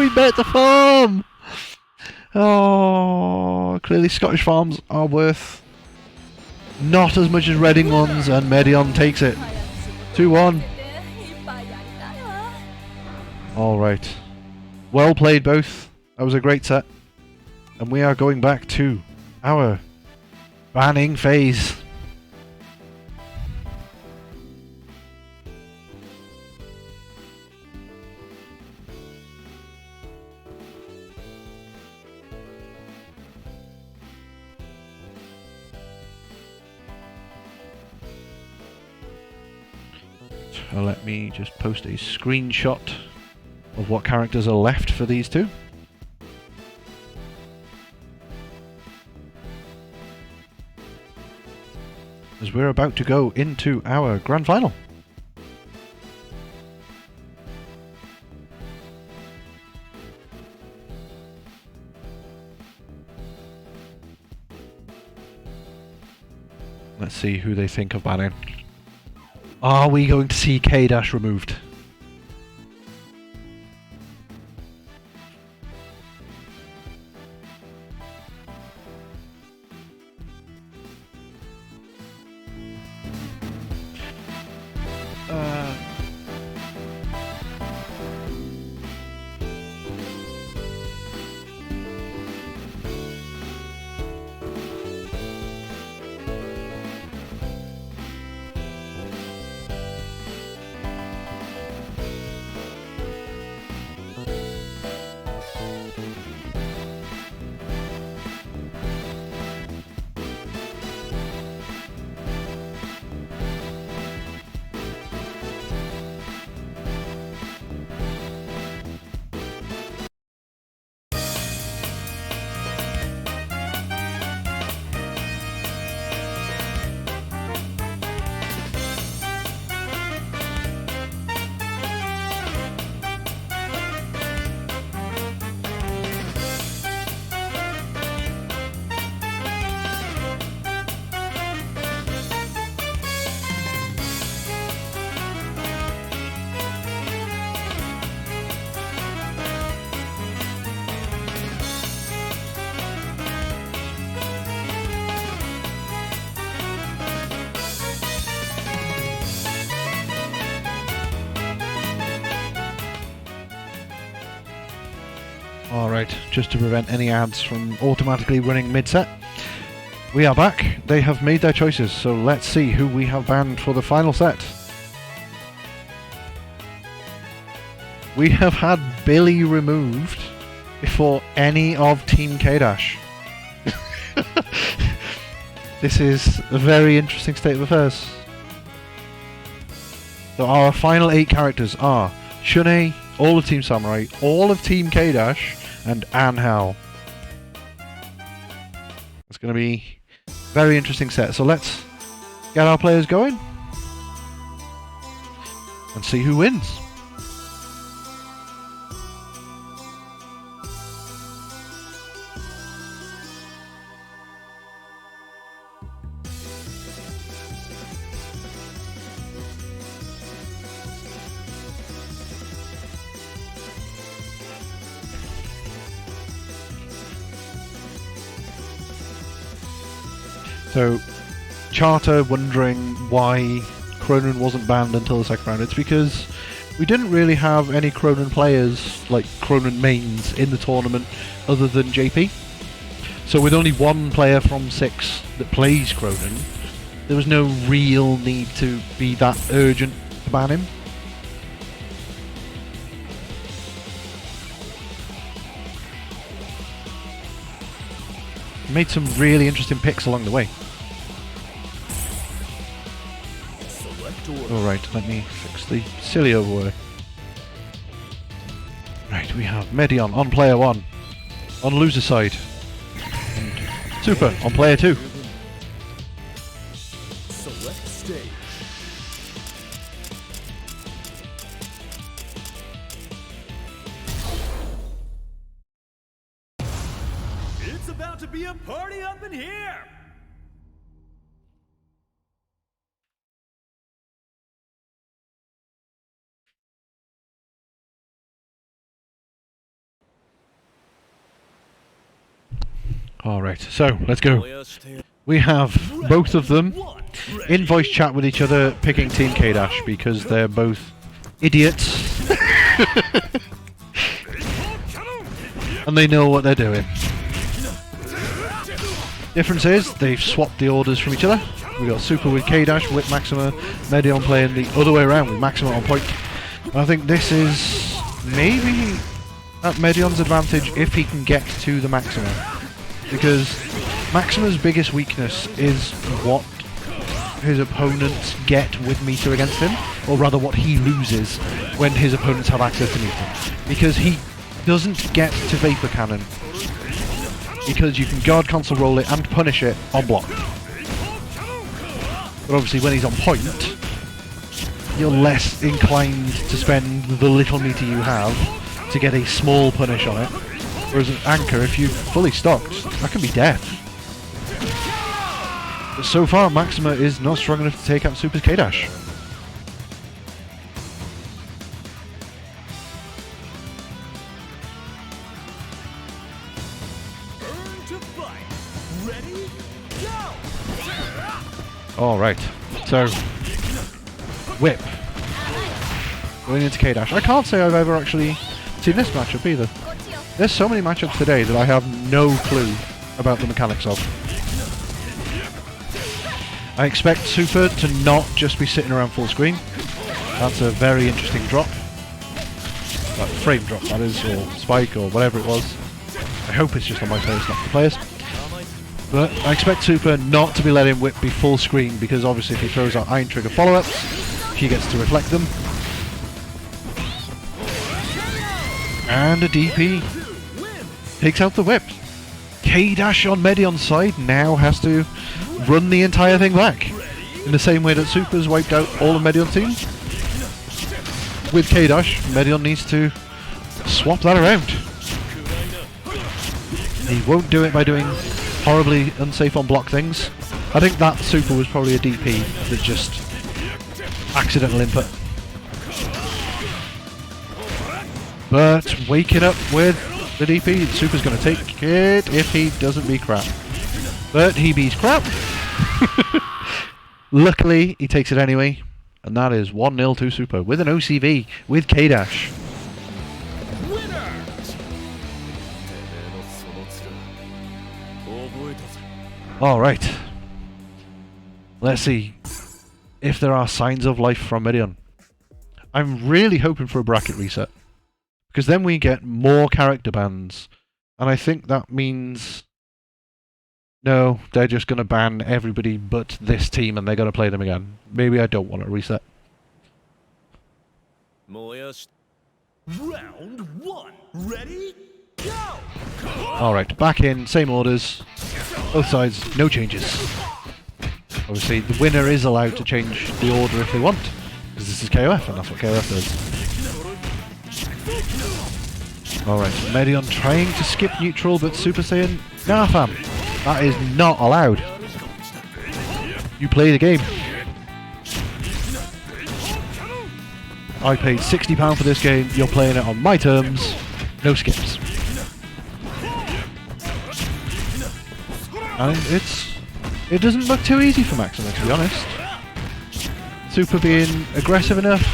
He bet the farm! Oh, clearly Scottish farms are worth not as much as Reading ones, and Medion takes it. 2-1. Alright. Well played both. That was a great set. And we are going back to our banning phase. Let me just post a screenshot of what characters are left for these 2. As we're about to go into our grand final. Let's see who they think of banning. Are we going to see K-Dash removed? Alright, just to prevent any ads from automatically running mid-set. We are back. They have made their choices, so let's see who we have banned for the final set. We have had Billy removed before any of Team K-Dash. This is a very interesting state of affairs. So our final 8 characters are Shun'ei, all of Team Samurai, all of Team K-Dash, and Anhel. It's going to be a very interesting set. So let's get our players going and see who wins. So, Charter wondering why Cronin wasn't banned until the second round. It's because we didn't really have any Cronin players, like Cronin mains, in the tournament other than JP. So with only one player from 6 that plays Cronin, there was no real need to be that urgent to ban him. Made some really interesting picks along the way. Alright, let me fix the silly overlay. Right, we have Medion on player 1, on loser side, and Super on player 2. Select stage. It's about to be a party up in here! Alright, so let's go. We have both of them in voice chat with each other picking Team K-Dash because they're both idiots. And they know what they're doing. Difference is, they've swapped the orders from each other. We got Super with K-Dash, with Maxima, Medion playing the other way around with Maxima on point. I think this is maybe at Medion's advantage if he can get to the Maxima. Because Maxima's biggest weakness is what his opponents get with meter against him, or rather what he loses when his opponents have access to meter. Because he doesn't get to Vapor Cannon, because you can guard console roll it and punish it on block. But obviously when he's on point, you're less inclined to spend the little meter you have to get a small punish on it. Whereas an Anchor, if you've fully stocked, that can be death. But so far, Maxima is not strong enough to take out Super's K-Dash. Alright, so Whip going into K-Dash. I can't say I've ever actually seen this matchup either. There's so many matchups today that I have no clue about the mechanics of. I expect Super to not just be sitting around full screen. That's a very interesting drop. Like frame drop that is, or spike, or whatever it was. I hope it's just on my face, not the players. But I expect Super not to be letting Whip be full screen, because obviously if he throws out Iron Trigger follow-ups, he gets to reflect them. And a DP takes out the Whip. K-Dash on Medion's side now has to run the entire thing back. In the same way that Super's wiped out all of Medion's team. With K-Dash, Medion needs to swap that around. He won't do it by doing horribly unsafe on block things. I think that Super was probably a DP that just accidental input. But waking up with the DP, Super's going to take it if he doesn't beat crap. But he beats crap. Luckily, he takes it anyway. And that is 1-0 to Super with an OCV with K-Dash. Alright. Let's see if there are signs of life from Medion. I'm really hoping for a bracket reset. Because then we get more character bans. And I think that means... No, they're just going to ban everybody but this team and they're going to play them again. Maybe I don't want a reset. Round 1. Ready? Go! Alright, back in, same orders. Both sides, no changes. Obviously, the winner is allowed to change the order if they want. Because this is KOF, and that's what KOF does. Alright, Medion trying to skip neutral, but Super Saiyan, nah fam. That is not allowed. You play the game. I paid £60 for this game, you're playing it on my terms, no skips. And it doesn't look too easy for Maxima, to be honest. Super being aggressive enough,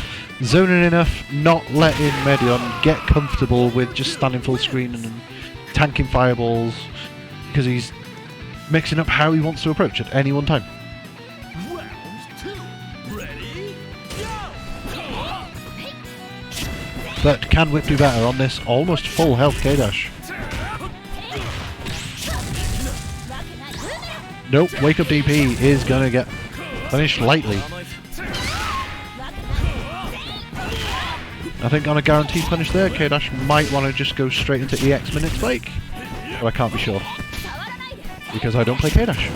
zoning enough, not letting Medion get comfortable with just standing full screen and tanking fireballs, because he's mixing up how he wants to approach at any one time. But can Whip do better on this almost full health K-Dash? Nope, Wake Up DP is gonna get punished lightly. I think on a guaranteed punish there, K-Dash might want to just go straight into EX minutes break. But I can't be sure. Because I don't play K-Dash.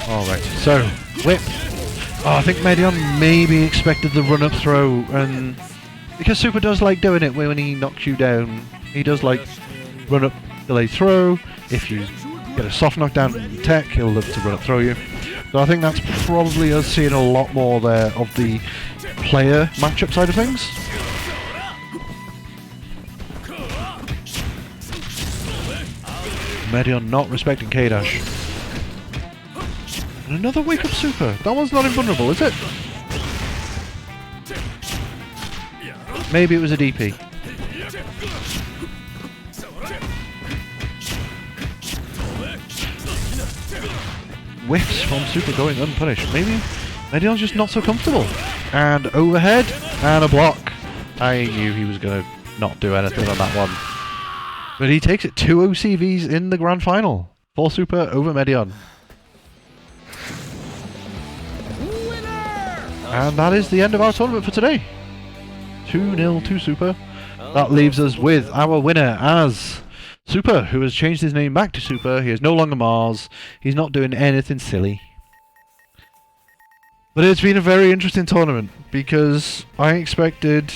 Alright, so, Whip. Oh, I think Medion maybe expected the run-up throw, and because Super does like doing it when he knocks you down, he does like run-up, delay throw. If you get a soft knockdown in tech, he'll love to run-up throw you. So I think that's probably us seeing a lot more there of the player matchup side of things. Medion not respecting K-Dash. And another Wake Up Super. That one's not invulnerable, is it? Maybe it was a DP. Whiffs from Super going unpunished. Maybe Medion's just not so comfortable. And overhead and a block. I knew he was going to not do anything on that one. But he takes it 2 OCVs in the grand final. For Super over Medion. And that is the end of our tournament for today. 2-0 to Super. That leaves us with our winner as Super, who has changed his name back to Super. He is no longer Mars. He's not doing anything silly. But it's been a very interesting tournament because I expected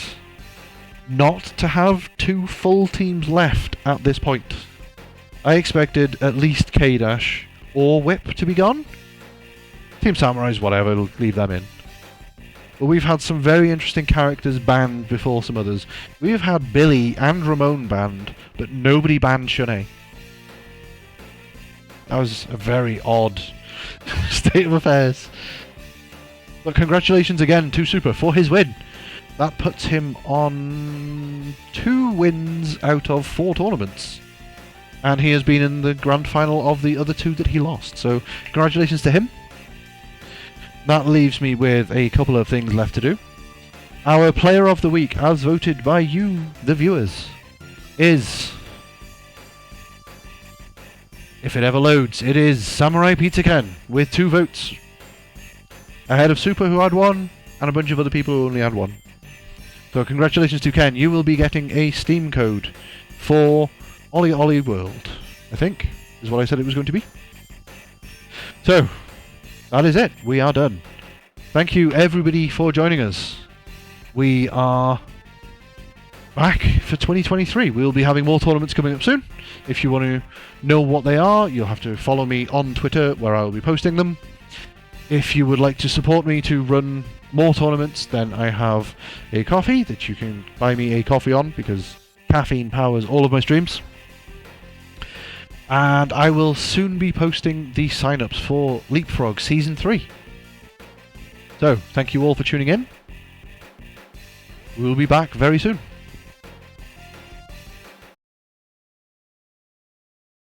not to have 2 full teams left at this point. I expected at least K-Dash or Whip to be gone. Team Samurais, whatever, leave them in. But we've had some very interesting characters banned before some others. We've had Billy and Ramon banned, but nobody banned Shun'ei. That was a very odd state of affairs. But congratulations again to Super for his win. That puts him on 2 wins out of 4 tournaments. And he has been in the grand final of the other 2 that he lost. So congratulations to him. That leaves me with a couple of things left to do. Our player of the week, as voted by you, the viewers, is... if it ever loads, it is Samurai Pizza Ken, with 2 votes. Ahead of Super, who had 1, and a bunch of other people who only had 1. So congratulations to Ken, you will be getting a Steam code for Ollie Ollie World, I think, is what I said it was going to be. So... that is it. We are done. Thank you everybody for joining us. We are back for 2023. We'll be having more tournaments coming up soon. If you want to know what they are, you'll have to follow me on Twitter where I will be posting them. If you would like to support me to run more tournaments, then I have a coffee that you can buy me a coffee on because caffeine powers all of my streams. And I will soon be posting the sign-ups for Leapfrog Season 3. So, thank you all for tuning in. We'll be back very soon.